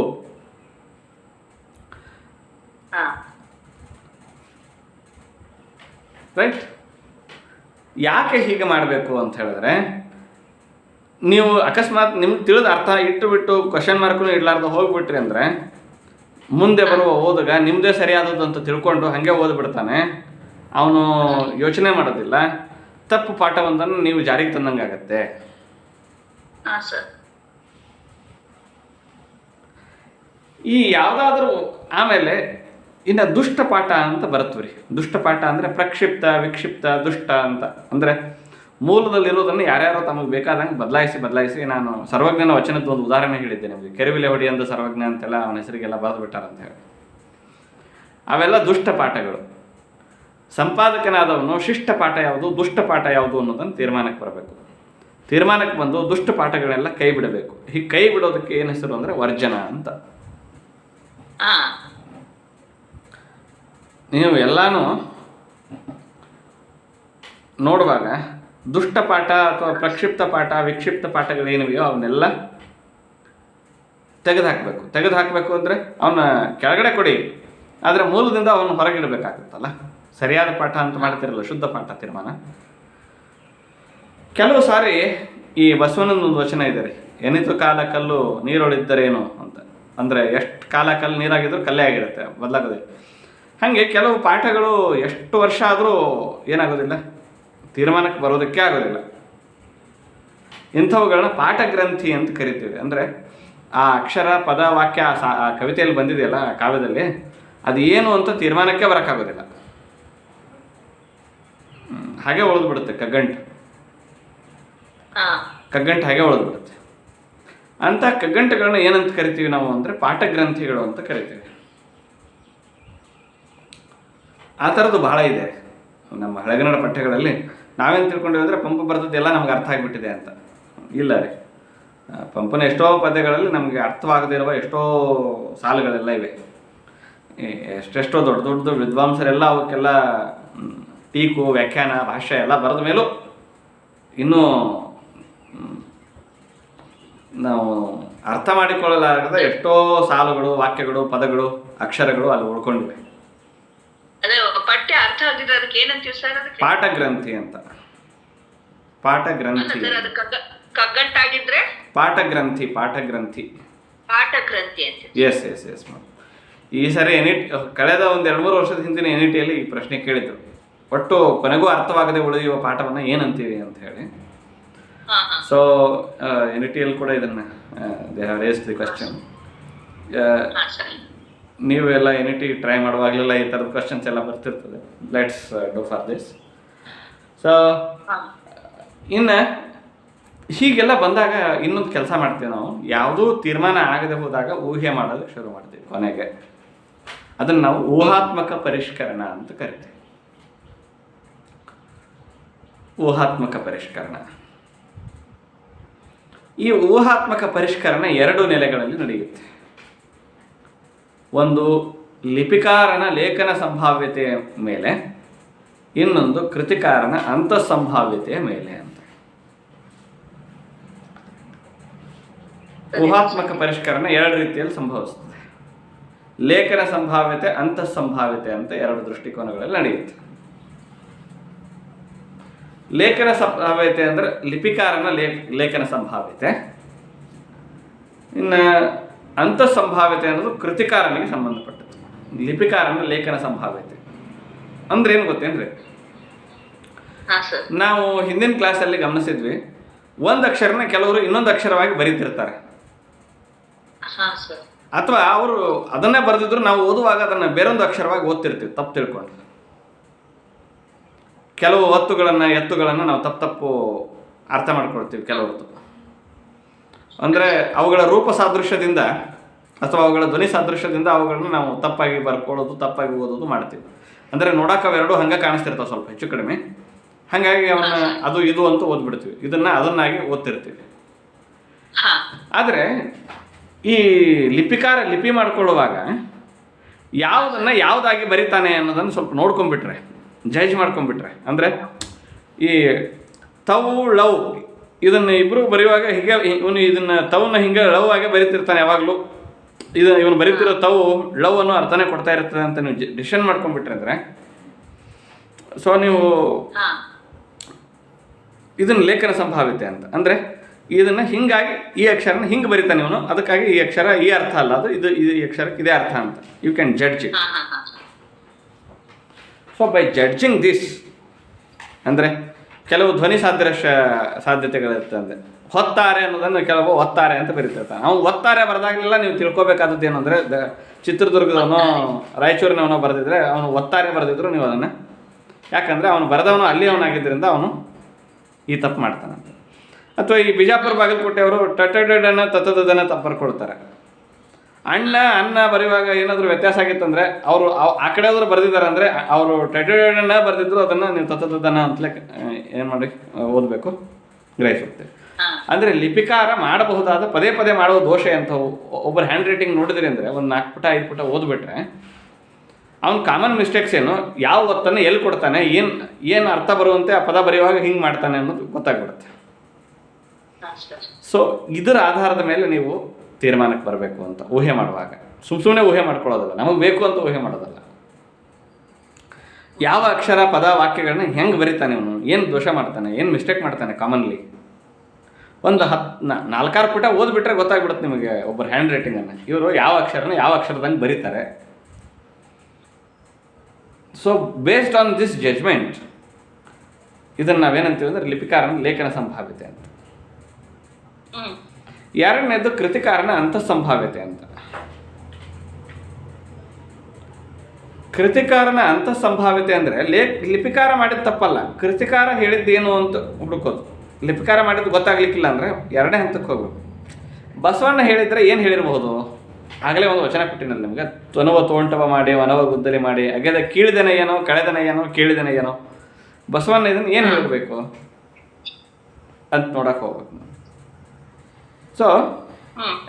[SPEAKER 1] ರೈಟ್? ಯಾಕೆ ಹೀಗೆ ಮಾಡಬೇಕು ಅಂತ ಹೇಳಿದ್ರೆ, ನೀವು ಅಕಸ್ಮಾತ್ ನಿಮ್ಗೆ ತಿಳಿದ ಅರ್ಥ ಇಟ್ಟು ಬಿಟ್ಟು ಕ್ವಶನ್ ಮಾರ್ಕ್ನು ಇಡ್ಲಾರ್ದು ಹೋಗ್ಬಿಟ್ರಿ ಅಂದರೆ ಮುಂದೆ ಬರುವ ಓದುಗ ನಿಮ್ಮದೇ ಸರಿಯಾದದ್ದು ಅಂತ ತಿಳ್ಕೊಂಡು ಹಾಗೆ ಓದ್ಬಿಡ್ತಾನೆ. ಅವನು ಯೋಚನೆ ಮಾಡೋದಿಲ್ಲ, ತಪ್ಪು ಪಾಠವೊಂದನ್ನು ನೀವು ಜಾರಿಗೆ ತಂದಂಗಾಗತ್ತೆ. ಈ ಯಾವುದಾದ್ರೂ ಆಮೇಲೆ ಇನ್ನು ದುಷ್ಟ ಪಾಠ ಅಂತ ಬರುತ್ತವ್ರಿ. ದುಷ್ಟ ಪಾಠ ಅಂದರೆ ಪ್ರಕ್ಷಿಪ್ತ, ವಿಕ್ಷಿಪ್ತ, ದುಷ್ಟ ಅಂತ. ಅಂದರೆ ಮೂಲದಲ್ಲಿರೋದನ್ನು ಯಾರ್ಯಾರೋ ತಮಗೆ ಬೇಕಾದಂಗೆ ಬದಲಾಯಿಸಿ ನಾನು ಸರ್ವಜ್ಞನ ವಚನದ ಒಂದು ಉದಾಹರಣೆ ಹೇಳಿದ್ದೆ ನಿಮಗೆ. ಕೆರವಿಲೆ ಹೊಡಿ ಅಂತ ಸರ್ವಜ್ಞ ಅಂತೆಲ್ಲ ಅವನ ಹೆಸರಿಗೆಲ್ಲ ಬರೆದು ಬಿಟ್ಟಾರಂತ ಹೇಳಿ. ಅವೆಲ್ಲ ದುಷ್ಟ ಪಾಠಗಳು. ಸಂಪಾದಕನಾದವನು ಶಿಷ್ಟ ಪಾಠ ಯಾವುದು, ದುಷ್ಟ ಪಾಠ ಯಾವುದು ಅನ್ನೋದನ್ನು ತೀರ್ಮಾನಕ್ಕೆ ಬರಬೇಕು. ತೀರ್ಮಾನಕ್ಕೆ ಬಂದು ದುಷ್ಟ ಪಾಠಗಳೆಲ್ಲ ಕೈ ಬಿಡಬೇಕು. ಹೀಗೆ ಕೈ ಬಿಡೋದಕ್ಕೆ ಏನು ಹೆಸರು ಅಂದರೆ ವರ್ಜನ ಅಂತ. ನೀವು ಎಲ್ಲಾನು ನೋಡುವಾಗ ದುಷ್ಟ ಪಾಠ ಅಥವಾ ಪ್ರಕ್ಷಿಪ್ತ ಪಾಠ, ವಿಕ್ಷಿಪ್ತ ಪಾಠಗಳೇನಿವೆಯೋ ಅವನ್ನೆಲ್ಲ ತೆಗೆದುಹಾಕಬೇಕು ಅಂದರೆ ಅವನ್ನ ಕೆಳಗಡೆ ಕೊಡಿ, ಆದರೆ ಮೂಲದಿಂದ ಅವನು ಹೊರಗಿಡಬೇಕಾಗುತ್ತಲ್ಲ. ಸರಿಯಾದ ಪಾಠ ಅಂತ ಮಾಡ್ತಿರಲ್ಲ, ಶುದ್ಧ ಪಾಠ ತೀರ್ಮಾನ. ಕೆಲವು ಸಾರಿ ಈ ಬಸವಣ್ಣನೊಂದು ವಚನ ಇದೆ ರೀ, ಎನಿತು ಕಾಲ ಕಲ್ಲು ನೀರೊಳಿದ್ದರೇನು ಅಂತ. ಅಂದರೆ ಎಷ್ಟು ಕಾಲ ಕಲ್ಲು ನೀರಾಗಿದ್ರೂ ಕಲ್ಲೇ ಆಗಿರುತ್ತೆ, ಬದಲಾಗೋದಿಲ್ಲ. ಹಾಗೆ ಕೆಲವು ಪಾಠಗಳು ಎಷ್ಟು ವರ್ಷ ಆದರೂ ಏನಾಗೋದಿಲ್ಲ, ತೀರ್ಮಾನಕ್ಕೆ ಬರೋದಕ್ಕೆ ಆಗೋದಿಲ್ಲ. ಇಂಥವುಗಳನ್ನ ಪಾಠಗ್ರಂಥಿ ಅಂತ ಕರಿತೀವಿ. ಅಂದರೆ ಆ ಅಕ್ಷರ, ಪದ, ವಾಕ್ಯ ಆ ಕವಿತೆಯಲ್ಲಿ ಬಂದಿದೆಯಲ್ಲ, ಕಾವ್ಯದಲ್ಲಿ, ಅದು ಏನು ಅಂತ ತೀರ್ಮಾನಕ್ಕೆ ಬರೋಕ್ಕಾಗೋದಿಲ್ಲ. ಹಾಗೆ ಉಳಿದ್ಬಿಡುತ್ತೆ ಕಗ್ಗಂಟು ಹಾಗೆ ಉಳಿದ್ಬಿಡುತ್ತೆ. ಅಂಥ ಕಗ್ಗಂಟುಗಳನ್ನ ಏನಂತ ಕರಿತೀವಿ ನಾವು ಅಂದರೆ ಪಾಠಗ್ರಂಥಿಗಳು ಅಂತ ಕರಿತೀವಿ. ಆ ಥರದ್ದು ಬಹಳ ಇದೆ ನಮ್ಮ ಹಳೆಗನ್ನಡ ಪಠ್ಯಗಳಲ್ಲಿ. ನಾವೇನು ತಿಳ್ಕೊಂಡಿವಿ ಅಂದರೆ ಪಂಪ ಬರೆದದ್ದೆಲ್ಲ ನಮ್ಗೆ ಅರ್ಥ ಆಗಿಬಿಟ್ಟಿದೆ ಅಂತ. ಇಲ್ಲ ರೀ, ಪಂಪನ ಎಷ್ಟೋ ಪದ್ಯಗಳಲ್ಲಿ ನಮಗೆ ಅರ್ಥವಾಗದೇ ಇರುವ ಎಷ್ಟೋ ಸಾಲುಗಳೆಲ್ಲ ಇವೆ. ಎಷ್ಟೆಷ್ಟೋ ದೊಡ್ಡ ವಿದ್ವಾಂಸರೆಲ್ಲ ಅವಕ್ಕೆಲ್ಲ ಟೀಕು, ವ್ಯಾಖ್ಯಾನ, ಭಾಷ್ಯ ಎಲ್ಲ ಬರೆದ ಮೇಲೂ ಇನ್ನೂ ನಾವು ಅರ್ಥ ಮಾಡಿಕೊಳ್ಳಲಾಗದ ಎಷ್ಟೋ ಸಾಲುಗಳು, ವಾಕ್ಯಗಳು, ಪದಗಳು, ಅಕ್ಷರಗಳು ಅಲ್ಲಿ ಉಳ್ಕೊಂಡಿವೆ.
[SPEAKER 2] ಪಠ್ಯ ಅರ್ಥ ಆಗಿದ್ರೆ ಅದಕ್ಕೆ ಏನಂತೀವಿ ಸರ್?
[SPEAKER 1] ಪಾಠಗ್ರಂಥಿ ಅಂತ. ಪಾಠಗ್ರಂಥಿ
[SPEAKER 2] ಕಗ್ಗಂಟಾಗಿದ್ರೆ
[SPEAKER 1] ಪಾಠಗ್ರಂಥಿ
[SPEAKER 2] ಅಂತ.
[SPEAKER 1] Yes ma'am. ಈ ಸರಿ ಕಳೆದ ಒಂದು 2-3 ವರ್ಷದ ಹಿಂದಿನ NET-ಯಲ್ಲಿ ಈ ಪ್ರಶ್ನೆ ಕೇಳಿದ್ರು. ಒಟ್ಟು ಕೊನೆಗೂ ಅರ್ಥವಾಗದೆ ಉಳಿಯುವ ಪಾಠವನ್ನು ಏನಂತೀವಿ ಅಂತ ಹೇಳಿ. ಸೊ NET-ಯಲ್ಲಿ ಕೂಡ ಇದನ್ನು they have raised the question. ನೀವೆಲ್ಲ NET ಟ್ರೈ ಮಾಡುವಾಗಲೆಲ್ಲ ಈ ಥರದ ಕ್ವಶನ್ಸ್ ಎಲ್ಲ ಬರ್ತಿರ್ತದೆ. Let's do for this. So ಇನ್ನು ಹೀಗೆಲ್ಲ ಬಂದಾಗ ಇನ್ನೊಂದು ಕೆಲಸ ಮಾಡ್ತೀವಿ ನಾವು, ಯಾವುದೂ ತೀರ್ಮಾನ ಆಗದೆ ಹೋದಾಗ ಊಹೆ ಮಾಡೋದಕ್ಕೆ ಶುರು ಮಾಡ್ತೀವಿ. ಕೊನೆಗೆ ಅದನ್ನು ನಾವು ಊಹಾತ್ಮಕ ಪರಿಷ್ಕರಣ ಅಂತ ಕರಿತೀವಿ. ಊಹಾತ್ಮಕ ಪರಿಷ್ಕರಣ. ಈ ಊಹಾತ್ಮಕ ಪರಿಷ್ಕರಣ 2 ನೆಲೆಗಳಲ್ಲಿ ನಡೆಯುತ್ತೆ. ಒಂದು ಲಿಪಿಕಾರನ ಲೇಖನ ಸಂಭಾವ್ಯತೆಯ ಮೇಲೆ, ಇನ್ನೊಂದು ಕೃತಿಕಾರನ ಅಂತಃಸಂಭಾವ್ಯತೆಯ ಮೇಲೆ ಅಂತ. ಊಹಾತ್ಮಕ ಪರಿಷ್ಕರಣ 2 ರೀತಿಯಲ್ಲಿ ಸಂಭವಿಸ್ತದೆ. ಲೇಖನ ಸಂಭಾವ್ಯತೆ, ಅಂತಃಸಂಭಾವ್ಯತೆ ಅಂತ 2 ದೃಷ್ಟಿಕೋನಗಳಲ್ಲಿ ನಡೆಯುತ್ತೆ. ಲೇಖನ ಸಂಭಾವ್ಯತೆ ಅಂದರೆ ಲಿಪಿಕಾರನ ಲೇಖನ ಸಂಭಾವ್ಯತೆ. ಇನ್ನು ಅಂತಃಸಂಭಾವ್ಯತೆ ಅನ್ನೋದು ಕೃತಿಕಾರನಿಗೆ ಸಂಬಂಧಪಟ್ಟದ್ದು. ಲಿಪಿಕಾರನ ಲೇಖನ ಸಂಭಾವ್ಯತೆ ಅಂದ್ರೆ ಏನು ಗೊತ್ತೇನ್ರಿ? ನಾವು ಹಿಂದಿನ ಕ್ಲಾಸಲ್ಲಿ ಗಮನಿಸಿದ್ವಿ, ಒಂದು ಅಕ್ಷರನ ಕೆಲವರು ಇನ್ನೊಂದು ಅಕ್ಷರವಾಗಿ ಬರೀತಿರ್ತಾರೆ, ಅಥವಾ ಅವರು ಅದನ್ನೇ ಬರೆದಿದ್ರು ನಾವು ಓದುವಾಗ ಅದನ್ನು ಬೇರೊಂದು ಅಕ್ಷರವಾಗಿ ಓದ್ತಿರ್ತೀವಿ ತಪ್ಪು ತಿಳ್ಕೊಂಡು. ಕೆಲವು ಎತ್ತುಗಳನ್ನು ನಾವು ತಪ್ಪು ಅರ್ಥ ಮಾಡ್ಕೊಳ್ತೀವಿ ಕೆಲವತ್ತು. ಅಂದರೆ ಅವುಗಳ ರೂಪ ಸಾದೃಶ್ಯದಿಂದ ಅಥವಾ ಅವುಗಳ ಧ್ವನಿ ಸಾದೃಶ್ಯದಿಂದ ಅವುಗಳನ್ನು ನಾವು ತಪ್ಪಾಗಿ ಬರ್ಕೊಳ್ಳೋದು, ತಪ್ಪಾಗಿ ಓದೋದು ಮಾಡ್ತೀವಿ. ಅಂದರೆ ನೋಡೋಕೆ ಅವೆರಡು ಹಂಗೆ ಕಾಣಿಸ್ತಿರ್ತಾವೆ ಸ್ವಲ್ಪ ಹೆಚ್ಚು ಕಡಿಮೆ. ಹಾಗಾಗಿ ಅವನ್ನ ಅದು ಇದು ಅಂತ ಓದ್ಬಿಡ್ತೀವಿ, ಅದನ್ನಾಗಿ ಓದ್ತಿರ್ತೀವಿ. ಆದರೆ ಈ ಲಿಪಿಕಾರ ಲಿಪಿ ಮಾಡ್ಕೊಳ್ಳುವಾಗ ಯಾವುದಾಗಿ ಬರೀತಾನೆ ಅನ್ನೋದನ್ನು ಸ್ವಲ್ಪ ನೋಡ್ಕೊಂಡ್ಬಿಟ್ರೆ, ಜಡ್ಜ್ ಮಾಡ್ಕೊಂಡ್ಬಿಟ್ರೆ, ಅಂದರೆ ಈ ತವು ಲವ್ ಇದನ್ನು ಇಬ್ಬರು ಬರೆಯುವಾಗ ಹೀಗೆ ಇವನು ಇದನ್ನು ತವನ್ನ ಹಿಂಗೆ ಲವ್ ಆಗಿ ಬರೀತಿರ್ತಾನೆ ಯಾವಾಗಲೂ. ಇವನು ಬರೀತಿರೋ ತವು ಲವ್ ಅನ್ನೋ ಅರ್ಥನೇ ಕೊಡ್ತಾ ಇರ್ತದೆ ಅಂತ ನೀವು ಡಿಸಿಷನ್ ಮಾಡ್ಕೊಂಡ್ಬಿಟ್ರೆ ಅಂದರೆ, ಸೊ ನೀವು ಇದನ್ನು ಲೇಖನ ಸಂಭಾವ್ಯತೆ ಅಂತ. ಅಂದರೆ ಇದನ್ನು ಹಿಂಗಾಗಿ ಈ ಅಕ್ಷರನ ಹಿಂಗೆ ಬರೀತಾನೆ ಇವನು, ಅದಕ್ಕಾಗಿ ಈ ಅಕ್ಷರ ಈ ಅರ್ಥ ಅಲ್ಲ, ಅದು ಈ ಅಕ್ಷರಕ್ಕೆ ಇದೇ ಅರ್ಥ ಅಂತ you can judge it. So by judging this ಅಂದರೆ ಕೆಲವು ಧ್ವನಿ ಸಾಧ್ಯತೆಗಳಿರ್ತದೆ. ಅಂದರೆ ಹೊತ್ತಾರೆ ಅನ್ನೋದನ್ನು ಕೆಲವು ಒತ್ತಾರೆ ಅಂತ ಬರೀತಿರ್ತಾನೆ. ಅವ್ನು ಒತ್ತಾರೆ ಬರೆದಾಗಲೆಲ್ಲ ನೀವು ತಿಳ್ಕೊಬೇಕಾದದ್ದು ಏನು ಅಂದರೆ, ಚಿತ್ರದುರ್ಗದವನೋ ರಾಯಚೂರಿನವನೋ ಬರೆದಿದ್ರೆ ಅವನು ಒತ್ತಾರೆ ಬರೆದಿದ್ರು ನೀವು ಅದನ್ನು, ಯಾಕಂದರೆ ಅವನು ಬರೆದವನು ಅಲ್ಲಿ ಅವನಾಗಿದ್ದರಿಂದ ಅವನು ಈ ತಪ್ಪು ಮಾಡ್ತಾನಂತ. ಅಥವಾ ಈ ಬಿಜಾಪುರ ಬಾಗಲಕೋಟೆಯವರು ಟಟಡನ ತತ್ತದನ ತಪ್ಪು ಬರ್ಕೊಡ್ತಾರೆ. ಅನ್ನ ಬರೆಯುವಾಗ ಏನಾದರೂ ವ್ಯತ್ಯಾಸ ಆಗಿತ್ತಂದರೆ ಅವರು ಆ ಕಡೆಯವರು ಬರೆದಿದ್ದಾರೆ ಅಂದರೆ ಅವರು ಟಟಡನ ಬರೆದಿದ್ರು ಅದನ್ನು ನೀವು ತತ್ತದನ ಅಂತಲೇ ಏನು ಮಾಡಿ ಓದಬೇಕು, ಗ್ರಹಿಸುತ್ತೆ. ಅಂದರೆ ಲಿಪಿಕಾರ ಮಾಡಬಹುದಾದ ಪದೇ ಪದೇ ಮಾಡುವ ದೋಷ ಅಂಥವು. ಒಬ್ಬರು ಹ್ಯಾಂಡ್ ರೈಟಿಂಗ್ ನೋಡಿದ್ರಿ ಅಂದರೆ ಒಂದು 4 ಪುಟ 5 ಪುಟ ಓದ್ಬಿಟ್ರೆ ಅವ್ನು ಕಾಮನ್ ಮಿಸ್ಟೇಕ್ಸ್ ಏನು, ಯಾವ ಒತ್ತನ್ನು ಎಲ್ಲಿ ಕೊಡ್ತಾನೆ, ಏನು ಅರ್ಥ ಬರುವಂತೆ ಆ ಪದ ಬರೆಯುವಾಗ ಹಿಂಗೆ ಮಾಡ್ತಾನೆ ಅನ್ನೋದು ಗೊತ್ತಾಗ್ಬಿಡುತ್ತೆ. ಸೊ ಇದರ ಆಧಾರದ ಮೇಲೆ ನೀವು ತೀರ್ಮಾನಕ್ಕೆ ಬರಬೇಕು ಅಂತ ಊಹೆ ಮಾಡುವಾಗ. ಸುಮ್ಮನೆ ಊಹೆ ಮಾಡ್ಕೊಳ್ಳೋದಲ್ಲ, ನಮಗೆ ಬೇಕು ಅಂತ ಊಹೆ ಮಾಡೋದಲ್ಲ. ಯಾವ ಅಕ್ಷರ ಪದ ವಾಕ್ಯಗಳನ್ನ ಹೆಂಗೆ ಬರೀತಾನೆ ಇವನು, ಏನು ದೋಷ ಮಾಡ್ತಾನೆ, ಏನು ಮಿಸ್ಟೇಕ್ ಮಾಡ್ತಾನೆ ಕಾಮನ್ಲಿ. ಒಂದು 4-6 ಪುಟ ಓದ್ಬಿಟ್ರೆ ಗೊತ್ತಾಗ್ಬಿಡುತ್ತೆ ನಿಮಗೆ ಒಬ್ಬರು ಹ್ಯಾಂಡ್ ರೈಟಿಂಗನ್ನು, ಇವರು ಯಾವ ಅಕ್ಷರದಂಗೆ ಬರೀತಾರೆ. So based on this judgement ಇದನ್ನು ನಾವೇನಂತೀವಿ ಅಂದರೆ ಲಿಪಿಕಾರನ ಲೇಖನ ಸಂಭಾವ್ಯತೆ ಅಂತ. 2ನೇದು ಕೃತಿಕಾರನ ಅಂತಃಸಂಭಾವ್ಯತೆ ಅಂತ. ಕೃತಿಕಾರನ ಅಂತಃಸಂಭಾವ್ಯತೆ ಅಂದರೆ ಲಿಪಿಕಾರ ಮಾಡಿದ ತಪ್ಪಲ್ಲ, ಕೃತಿಕಾರ ಹೇಳಿದ್ದೇನು ಅಂತ ಹುಡುಕೋದು. ಲಿಪಿಕಾರ ಮಾಡಿದ್ದು ಗೊತ್ತಾಗ್ಲಿಕ್ಕಿಲ್ಲ ಅಂದರೆ 2ನೇ ಹಂತಕ್ಕೆ ಹೋಗ್ಬೇಕು. ಬಸವಣ್ಣ ಹೇಳಿದರೆ ಏನು ಹೇಳಿರಬಹುದು? ಆಗಲೇ ಒಂದು ವಚನ ಕೊಟ್ಟಿನಲ್ಲಿ ನಿಮಗೆ, ತೊನವ ತೋಂಟವ ಮಾಡಿ ವನವ ಗುದ್ದಲಿ ಮಾಡಿ ಅಗೆದ ಕೀಳಿದೆನ ಏನೋ ಕಳೆದನ ಏನೋ ಕೇಳಿದೆನ ಏನೋ. ಬಸವಣ್ಣ ಇದನ್ನು ಏನು ಹೇಳಬೇಕು ಅಂತ ನೋಡಕ್ಕೆ ಹೋಗ್ಬೇಕು. ಸೊ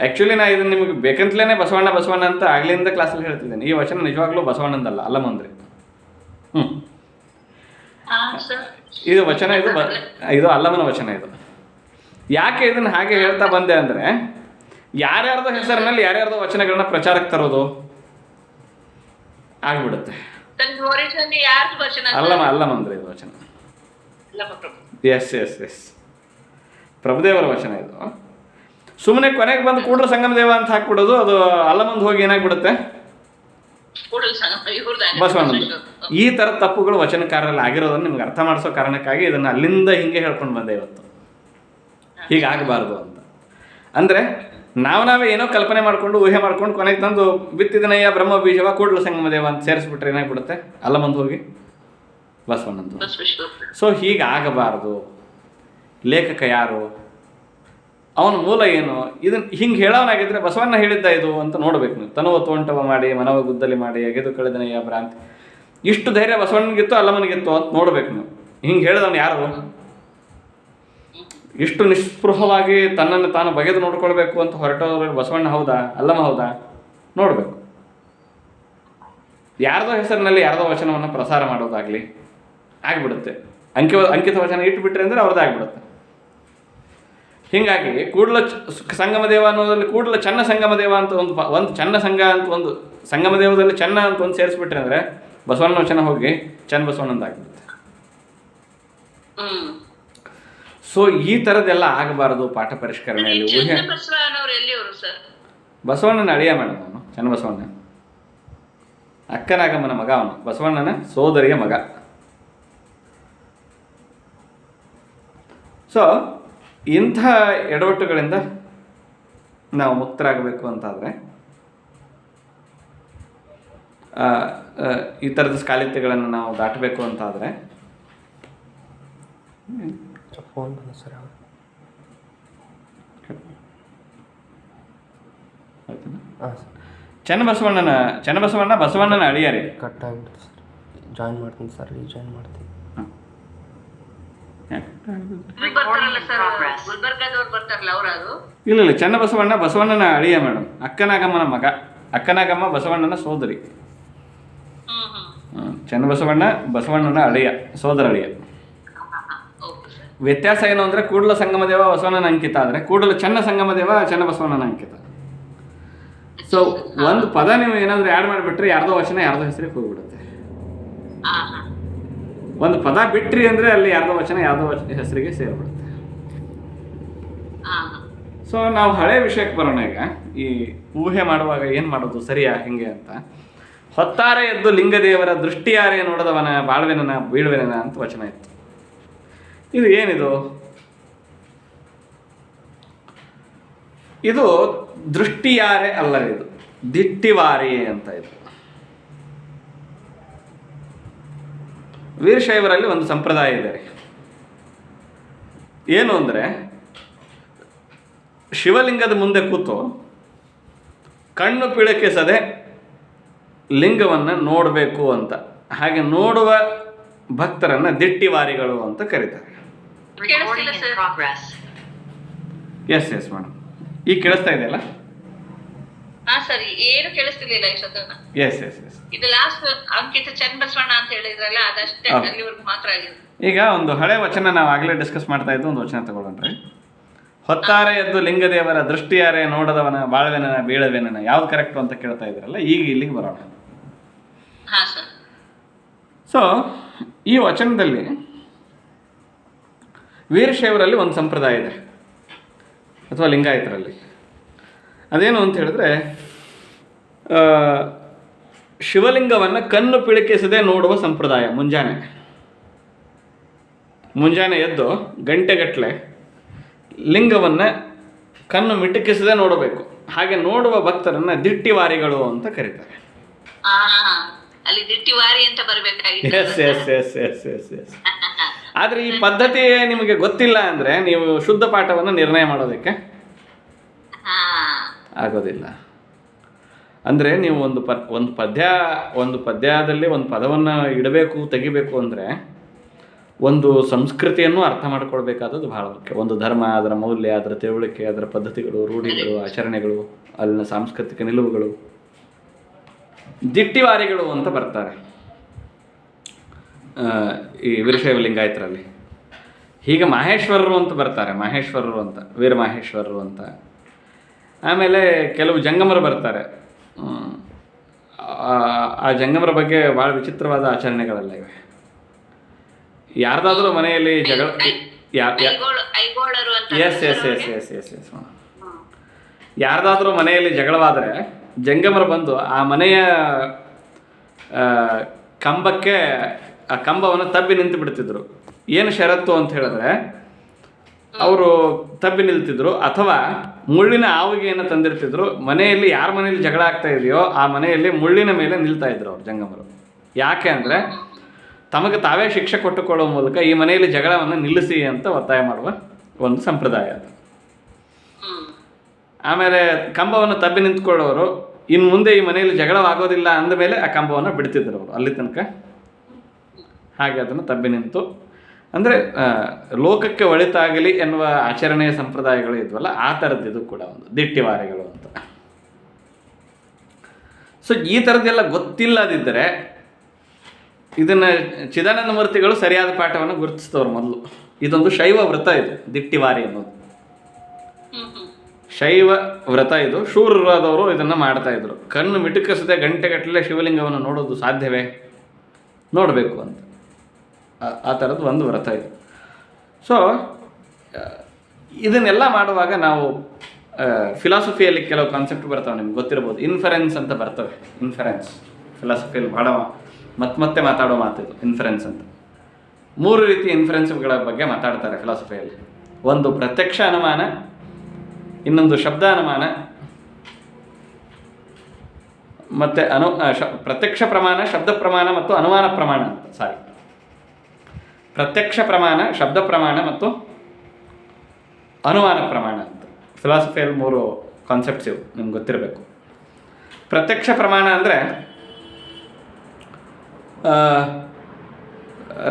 [SPEAKER 1] ಆ್ಯಕ್ಚುಲಿ ನಾ ಇದನ್ನು ನಿಮಗೆ ಬೇಕಂತಲೇ ಬಸವಣ್ಣ ಅಂತ ಆಗ್ಲಿಂದ ಕ್ಲಾಸಲ್ಲಿ ಹೇಳ್ತಿದ್ದೇನೆ. ಈ ವಚನ ನಿಜವಾಗ್ಲೂ ಬಸವಣ್ಣಂದಲ್ಲ, ಅಲ್ಲಮಂದ್ರಿ. ಇದು ವಚನ, ಇದು ಅಲ್ಲಮನ ವಚನ. ಇದು ಯಾಕೆ ಇದನ್ನು ಹಾಗೆ ಹೇಳ್ತಾ ಬಂದೆ ಅಂದರೆ, ಯಾರ್ಯಾರ್ದೋ ಹೆಸರಿನಲ್ಲಿ ಯಾರ್ಯಾರ್ದೋ ವಚನಗಳನ್ನ ಪ್ರಚಾರಕ್ಕೆ ತರೋದು ಆಗ್ಬಿಡುತ್ತೆ. ಅಲ್ಲಮಂದ್ರಿ ಇದು ವಚನ. ಎಸ್ ಪ್ರಭುದೇವರ ವಚನ ಇದು. ಸುಮ್ಮನೆ ಕೊನೆಗೆ ಬಂದು ಕೂಡಲ ಸಂಗಮ ದೇವ ಅಂತ ಹಾಕ್ಬಿಡೋದು, ಅದು ಅಲ್ಲಮಂದ್ ಹೋಗಿ ಏನಾಗ್ಬಿಡುತ್ತೆ ಬಸವಣ್ಣಂದು. ಈ ಥರದ ತಪ್ಪುಗಳು ವಚನಕಾರರಲ್ಲಿ ಆಗಿರೋದನ್ನು ನಿಮ್ಗೆ ಅರ್ಥ ಮಾಡಿಸೋ ಕಾರಣಕ್ಕಾಗಿ ಇದನ್ನು ಅಲ್ಲಿಂದ ಹಿಂಗೆ ಹೇಳ್ಕೊಂಡು ಬಂದೆ ಇವತ್ತು, ಹೀಗಾಗಬಾರ್ದು ಅಂತ. ಅಂದರೆ ನಾವೇ ಏನೋ ಕಲ್ಪನೆ ಮಾಡ್ಕೊಂಡು ಊಹೆ ಮಾಡ್ಕೊಂಡು ಕೊನೆಗೆ ತಂದು ಬಿತ್ತಿದನಯ್ಯ ಬ್ರಹ್ಮ ಬೀಜವ ಕೂಡಲ ಸಂಗಮ ದೇವ ಅಂತ ಸೇರಿಸ್ಬಿಟ್ರೆ ಏನಾಗ್ಬಿಡುತ್ತೆ ಅಲ್ಲ ಮುಂದೆ ಹೋಗಿ ಬಸವಣ್ಣಂದು. ಸೊ ಹೀಗಾಗಬಾರ್ದು. ಲೇಖಕ ಯಾರು, ಅವನ ಮೂಲ ಏನು, ಇದನ್ನು ಹಿಂಗೆ ಹೇಳೋನಾಗಿದ್ದರೆ ಬಸವಣ್ಣ ಹೇಳಿದ್ದ ಇದು ಅಂತ ನೋಡ್ಬೇಕು ನೀವು. ತನುವ ತೋಂಟವ ಮಾಡಿ ಮನವ ಗುದ್ದಲಿ ಮಾಡಿ ಎಗೆದು ಕಳೆದನಯ್ಯ ಭ್ರಾಂತಿ, ಇಷ್ಟು ಧೈರ್ಯ ಬಸವಣ್ಣನಿಗಿತ್ತು ಅಲ್ಲಮ್ಮನಿಗಿತ್ತು ಅಂತ ನೋಡ್ಬೇಕು ನೀವು. ಹಿಂಗೆ ಹೇಳಿದವನು ಯಾರು, ಇಷ್ಟು ನಿಸ್ಪೃಹವಾಗಿ ತನ್ನನ್ನು ತಾನು ಬಗೆದು ನೋಡ್ಕೊಳ್ಬೇಕು ಅಂತ ಹೊರಟವ್ರು ಬಸವಣ್ಣ ಹೌದಾ ಅಲ್ಲಮ್ಮ ಹೌದಾ ನೋಡಬೇಕು. ಯಾರ್ದೋ ಹೆಸರಿನಲ್ಲಿ ಯಾರ್ದೋ ವಚನವನ್ನು ಪ್ರಸಾರ ಮಾಡೋದಾಗಲಿ ಆಗಿಬಿಡುತ್ತೆ. ಅಂಕಿತ ವಚನ ಇಟ್ಬಿಟ್ರೆ ಅಂದರೆ ಅವ್ರದ್ದು ಆಗಿಬಿಡುತ್ತೆ. ಹೀಗಾಗಿ ಕೂಡಲ ಸಂಗಮ ದೇವ ಅನ್ನೋದ್ರಲ್ಲಿ ಕೂಡಲ ಚನ್ನ ಸಂಗಮ ದೇವ ಅಂತ ಒಂದು ಚನ್ನ ಸಂಘ ಅಂತ ಒಂದು ಸಂಗಮ ದೇವದಲ್ಲಿ ಚನ್ನ ಅಂತ ಒಂದು ಸೇರಿಸ್ಬಿಟ್ರೆ ಅಂದರೆ ಬಸವಣ್ಣ ವಚನ ಹೋಗಿ ಚನ್ನ ಬಸವಣ್ಣಂದಾಗ್ಬಿಡುತ್ತೆ. ಸೊ ಈ ಥರದ್ದೆಲ್ಲ ಆಗಬಾರದು ಪಾಠ ಪರಿಷ್ಕರಣೆಯಲ್ಲಿ. ಊಹೆ ಬಸವಣ್ಣನ ಅಳಿಯ ಮೇಡಮ್ ಅವನು, ಚನ್ನಬಸವಣ್ಣ ಅಕ್ಕನಾಗಮ್ಮನ ಮಗ, ಅವನು ಬಸವಣ್ಣನ ಸೋದರಿಯ ಮಗ. ಸೊ ಇಂಥ ಎಡವಟ್ಟುಗಳಿಂದ ನಾವು ಮುಕ್ತರಾಗಬೇಕು ಅಂತಾದರೆ ಈ ಥರದ ಸ್ಕಾಲಿತ್ಯಗಳನ್ನು ನಾವು ದಾಟಬೇಕು ಅಂತಾದರೆ
[SPEAKER 3] ಫೋನ್ ಸರ್
[SPEAKER 1] ಚನ್ನಬಸವಣ್ಣ ಬಸವಣ್ಣನ ಅಳಿಯಾರಿ.
[SPEAKER 3] ಕಟ್ ಆಗಿಬಿಡ್ತು ಸರ್. ಜಾಯಿನ್ ಮಾಡ್ತೀನಿ ಸರ್, ಜಾಯಿನ್ ಮಾಡ್ತೀನಿ.
[SPEAKER 1] ಇಲ್ಲ ಚನ್ನಬಸವಣ್ಣ ಬಸವಣ್ಣನ ಅಳಿಯ ಮೇಡಮ್, ಅಕ್ಕನಾಗಮ್ಮನ ಮಗ. ಅಕ್ಕನಾಗಮ್ಮ ಬಸವಣ್ಣನ ಸೋದರಿ. ಚನ್ನಬಸವಣ್ಣ ಬಸವಣ್ಣನ ಅಳಿಯ, ಸೋದರ ಅಳಿಯ. ವ್ಯತ್ಯಾಸ ಏನು ಅಂದರೆ ಕೂಡಲ ಸಂಗಮ ದೇವ ಬಸವಣ್ಣನ ಅಂಕಿತ ಆದರೆ ಕೂಡಲ ಚನ್ನ ಸಂಗಮ ದೇವ ಚನ್ನಬಸವಣ್ಣನ ಅಂಕಿತ. ಸೊ ಒಂದು ಪದ ನೀವು ಏನಾದರೂ ಆ್ಯಡ್ ಮಾಡಿಬಿಟ್ರೆ ಯಾರ್ದೋ ವಚನ ಯಾರ್ದೋ ಹೆಸರಿಗೆ ಹೋಗ್ಬಿಡುತ್ತೆ. ಒಂದು ಪದ ಬಿಟ್ರಿ ಅಂದರೆ ಅಲ್ಲಿ ಯಾರ್ದೋ ವಚನ ಯಾರ್ದೋ ಹೆಸರಿಗೆ ಸೇರಿಬಿಡುತ್ತೆ. ಸೊ ನಾವು ಹಳೆ ವಿಷಯಕ್ಕೆ ಬರೋಣ. ಈಗ ಈ ಊಹೆ ಮಾಡುವಾಗ ಏನು ಮಾಡೋದು ಸರಿಯಾ ಹಿಂಗೆ ಅಂತ. ಹೊತ್ತಾರೆ ಎದ್ದು ಲಿಂಗದೇವರ ದೃಷ್ಟಿಯಾರೆ ನೋಡದವನ ಬಾಳ್ವೆನನ ಬೀಳ್ವೆನನ ಅಂತ ವಚನ ಇತ್ತು. ಇದು ಏನಿದು? ಇದು ದೃಷ್ಟಿಯಾರೆ ಅಲ್ಲ, ಇದು ದಿಟ್ಟಿವಾರಿ ಅಂತ. ಇದು ವೀರಶೈವರಲ್ಲಿ ಒಂದು ಸಂಪ್ರದಾಯ ಇದೆ. ಏನು ಅಂದರೆ ಶಿವಲಿಂಗದ ಮುಂದೆ ಕೂತು ಕಣ್ಣು ಪಿಳಕಿಸದೆ ಲಿಂಗವನ್ನು ನೋಡಬೇಕು ಅಂತ. ಹಾಗೆ ನೋಡುವ ಭಕ್ತರನ್ನು ದಿಟ್ಟಿವಾರಿಗಳು ಅಂತ ಕರೀತಾರೆ. ಎಸ್ ಮೇಡಮ್, ಈಗ ಕೇಳಿಸ್ತಾ ಇದೆಯಲ್ಲ?
[SPEAKER 2] ಏನು ಕೇಳಿಸ್ತಿರ್ಲಿಲ್ಲ.
[SPEAKER 1] ಎಸ್
[SPEAKER 2] ಇದು ಲಾಸ್ಟ್ ಅಂಕಿತ ಚನ್ನಬಸವಣ್ಣ ಅಂತ ಹೇಳಿದ್ರಲ್ಲ, ಅದಷ್ಟೇ ಅಲ್ಲಿವರೆಗೂ ಮಾತ್ರ ಆಗಿದೆ.
[SPEAKER 1] ಈಗ ಒಂದು ಹಳೆ ವಚನ ನಾವು ಆಗಲೇ ಡಿಸ್ಕಸ್ ಮಾಡ್ತಾ ಇದ್ದು, ಒಂದು ವಚನ ತಗೊಳ್ಳೋಣ್ರಿ. ಹೊತ್ತಾರೆ ಎದ್ದು ಲಿಂಗದೇವರ ದೃಷ್ಟಿಯಾರೆ ನೋಡದವನ ಬಾಳ್ವೆನನ ಬೀಳವೆನನ. ಯಾವ್ದು ಕರೆಕ್ಟು ಅಂತ ಕೇಳ್ತಾ ಇದ್ರಲ್ಲ, ಈಗ ಇಲ್ಲಿಗೆ ಬರೋಣ. ಸೊ ಈ ವಚನದಲ್ಲಿ ವೀರಶೈವರಲ್ಲಿ ಒಂದು ಸಂಪ್ರದಾಯ ಇದೆ, ಅಥವಾ ಲಿಂಗಾಯತರಲ್ಲಿ. ಅದೇನು ಅಂತ ಹೇಳಿದ್ರೆ, ಶಿವಲಿಂಗವನ್ನು ಕಣ್ಣು ಪಿಳಕಿಸದೆ ನೋಡುವ ಸಂಪ್ರದಾಯ. ಮುಂಜಾನೆ ಎದ್ದು ಗಂಟೆಗಟ್ಟಲೆ ಲಿಂಗವನ್ನು ಕಣ್ಣು ಮಿಟುಕಿಸದೆ ನೋಡಬೇಕು. ಹಾಗೆ ನೋಡುವ ಭಕ್ತರನ್ನು ದಿಟ್ಟಿವಾರಿಗಳು ಅಂತ ಕರೀತಾರೆ.
[SPEAKER 2] ಅಲ್ಲಿ ದಿಟ್ಟಿವಾರಿ ಅಂತ ಬರಬೇಕಾಗಿತ್ತು.
[SPEAKER 1] ಎಸ್. ಆದರೆ ಈ ಪದ್ಧತಿ ನಿಮಗೆ ಗೊತ್ತಿಲ್ಲ ಅಂದರೆ ನೀವು ಶುದ್ಧ ಪಾಠವನ್ನು ನಿರ್ಣಯ ಮಾಡೋದಕ್ಕೆ ಆಗೋದಿಲ್ಲ. ಅಂದರೆ ನೀವು ಒಂದು ಪದ್ಯದಲ್ಲಿ ಒಂದು ಪದವನ್ನು ಇಡಬೇಕು, ತೆಗಿಬೇಕು ಅಂದರೆ ಒಂದು ಸಂಸ್ಕೃತಿಯನ್ನು ಅರ್ಥ ಮಾಡ್ಕೊಳ್ಬೇಕಾದದ್ದು ಬಹಳ ಮುಖ್ಯ. ಒಂದು ಧರ್ಮ, ಅದರ ಮೌಲ್ಯ, ಅದರ ತಿಳುವಳಿಕೆ, ಅದರ ಪದ್ಧತಿಗಳು, ರೂಢಿಗಳು, ಆಚರಣೆಗಳು, ಅಲ್ಲಿನ ಸಾಂಸ್ಕೃತಿಕ ನಿಲುವುಗಳು. ದಿಟ್ಟಿವಾರಿಗಳು ಅಂತ ಬರ್ತಾರೆ ಈ ವೀರಶೈವ ಲಿಂಗಾಯತರಲ್ಲಿ. ಹೀಗೆ ಮಹೇಶ್ವರರು ಅಂತ ಬರ್ತಾರೆ, ಮಹೇಶ್ವರರು ಅಂತ, ವೀರಮಹೇಶ್ವರರು ಅಂತ. ಆಮೇಲೆ ಕೆಲವು ಜಂಗಮರು ಬರ್ತಾರೆ. ಆ ಜಂಗಮರ ಬಗ್ಗೆ ಭಾಳ ವಿಚಿತ್ರವಾದ ಆಚರಣೆಗಳೆಲ್ಲ ಇವೆ. ಯಾರ್ದಾದ್ರೂ ಮನೆಯಲ್ಲಿ ಜಗಳ, ಎಸ್ ಯಾರ್ದಾದ್ರೂ ಮನೆಯಲ್ಲಿ ಜಗಳವಾದರೆ ಜಂಗಮರು ಬಂದು ಆ ಮನೆಯ ಕಂಬಕ್ಕೆ ಆ ಕಂಬವನ್ನು ತಬ್ಬಿ ನಿಂತು ಬಿಡ್ತಿದ್ರು. ಏನು ಷರತ್ತು ಅಂತ ಹೇಳಿದ್ರೆ, ಅವರು ತಬ್ಬಿ ನಿಲ್ತಿದ್ರು, ಅಥವಾ ಮುಳ್ಳಿನ ಆವಿಗೆಯನ್ನು ತಂದಿರ್ತಿದ್ರು. ಮನೆಯಲ್ಲಿ ಯಾರ ಮನೆಯಲ್ಲಿ ಜಗಳ ಆಗ್ತಾ ಇದೆಯೋ ಆ ಮನೆಯಲ್ಲಿ ಮುಳ್ಳಿನ ಮೇಲೆ ನಿಲ್ತಾ ಇದ್ರು ಅವ್ರು ಜಂಗಮರು. ಯಾಕೆ ಅಂದರೆ ತಮಗೆ ತಾವೇ ಶಿಕ್ಷೆ ಕೊಟ್ಟುಕೊಳ್ಳುವ ಮೂಲಕ ಈ ಮನೆಯಲ್ಲಿ ಜಗಳವನ್ನು ನಿಲ್ಲಿಸಿ ಅಂತ ಒತ್ತಾಯ ಮಾಡುವ ಒಂದು ಸಂಪ್ರದಾಯ ಅದು. ಆಮೇಲೆ ಕಂಬವನ್ನು ತಬ್ಬಿ ನಿಂತ್ಕೊಳ್ಳೋರು ಇನ್ನು ಮುಂದೆ ಈ ಮನೆಯಲ್ಲಿ ಜಗಳವಾಗೋದಿಲ್ಲ ಅಂದ ಮೇಲೆ ಆ ಕಂಬವನ್ನು ಬಿಡ್ತಿದ್ರು ಅವರು ಅಲ್ಲಿ ತನಕ. ಹಾಗೆ ಅದನ್ನು ತಬ್ಬಿ ನಿಂತು, ಅಂದರೆ ಲೋಕಕ್ಕೆ ಒಳಿತಾಗಲಿ ಎನ್ನುವ ಆಚರಣೆಯ ಸಂಪ್ರದಾಯಗಳು ಇದ್ವಲ್ಲ, ಆ ಥರದ್ದು ಇದು ಕೂಡ ಒಂದು ದಿಟ್ಟಿವಾರೆಗಳು ಅಂತ. ಸೊ ಈ ಥರದ್ದೆಲ್ಲ ಗೊತ್ತಿಲ್ಲದಿದ್ದರೆ ಇದನ್ನು ಚಿದಾನಂದ ಮೂರ್ತಿಗಳು ಸರಿಯಾದ ಪಾಠವನ್ನು ಗುರುತಿಸಿದವರು ಮೊದಲು. ಇದೊಂದು ಶೈವ ವ್ರತ, ಇದು ದಿಟ್ಟಿವಾರಿ ಅನ್ನೋದು ಶೈವ ವ್ರತ. ಇದು ಶೂರರಾದವರು ಇದನ್ನು ಮಾಡ್ತಾ ಇದ್ರು. ಕಣ್ಣು ಮಿಟುಕಿಸದೆ ಗಂಟೆಗಟ್ಟಲೆ ಶಿವಲಿಂಗವನ್ನು ನೋಡೋದು ಸಾಧ್ಯವೇ? ನೋಡಬೇಕು ಅಂತ ಆ ಥರದ್ದು ಒಂದು ವ್ರತ ಇದು. ಸೊ ಇದನ್ನೆಲ್ಲ ಮಾಡುವಾಗ ನಾವು ಫಿಲಾಸಫಿಯಲ್ಲಿ ಕೆಲವು ಕಾನ್ಸೆಪ್ಟ್ ಬರ್ತವೆ, ನಿಮ್ಗೆ ಗೊತ್ತಿರ್ಬೋದು. ಇನ್ಫರೆನ್ಸ್ ಅಂತ ಬರ್ತವೆ. ಇನ್ಫರೆನ್ಸ್ ಫಿಲಾಸಫಿಯಲ್ಲಿ ಭಾಳ ಮತ್ತೆ ಮಾತಾಡೋ ಮಾತಿದು ಇನ್ಫರೆನ್ಸ್ ಅಂತ. 3 ರೀತಿ ಇನ್ಫರೆನ್ಸ್ಗಳ ಬಗ್ಗೆ ಮಾತಾಡ್ತಾರೆ ಫಿಲಾಸಫಿಯಲ್ಲಿ. ಒಂದು ಪ್ರತ್ಯಕ್ಷ ಅನುಮಾನ, ಇನ್ನೊಂದು ಶಬ್ದ ಅನುಮಾನ, ಮತ್ತು ಪ್ರತ್ಯಕ್ಷ ಪ್ರಮಾಣ, ಶಬ್ದ ಪ್ರಮಾಣ ಮತ್ತು ಅನುಮಾನ ಪ್ರಮಾಣ ಅಂತ. ಪ್ರತ್ಯಕ್ಷ ಪ್ರಮಾಣ, ಶಬ್ದ ಪ್ರಮಾಣ ಮತ್ತು ಅನುಮಾನ ಪ್ರಮಾಣ ಅಂತ ಫಿಲಾಸಫಿಯಲ್ಲಿ 3 ಕಾನ್ಸೆಪ್ಟ್ಸ್ ಇವು, ನಿಮ್ಗೆ ಗೊತ್ತಿರಬೇಕು. ಪ್ರತ್ಯಕ್ಷ ಪ್ರಮಾಣ ಅಂದರೆ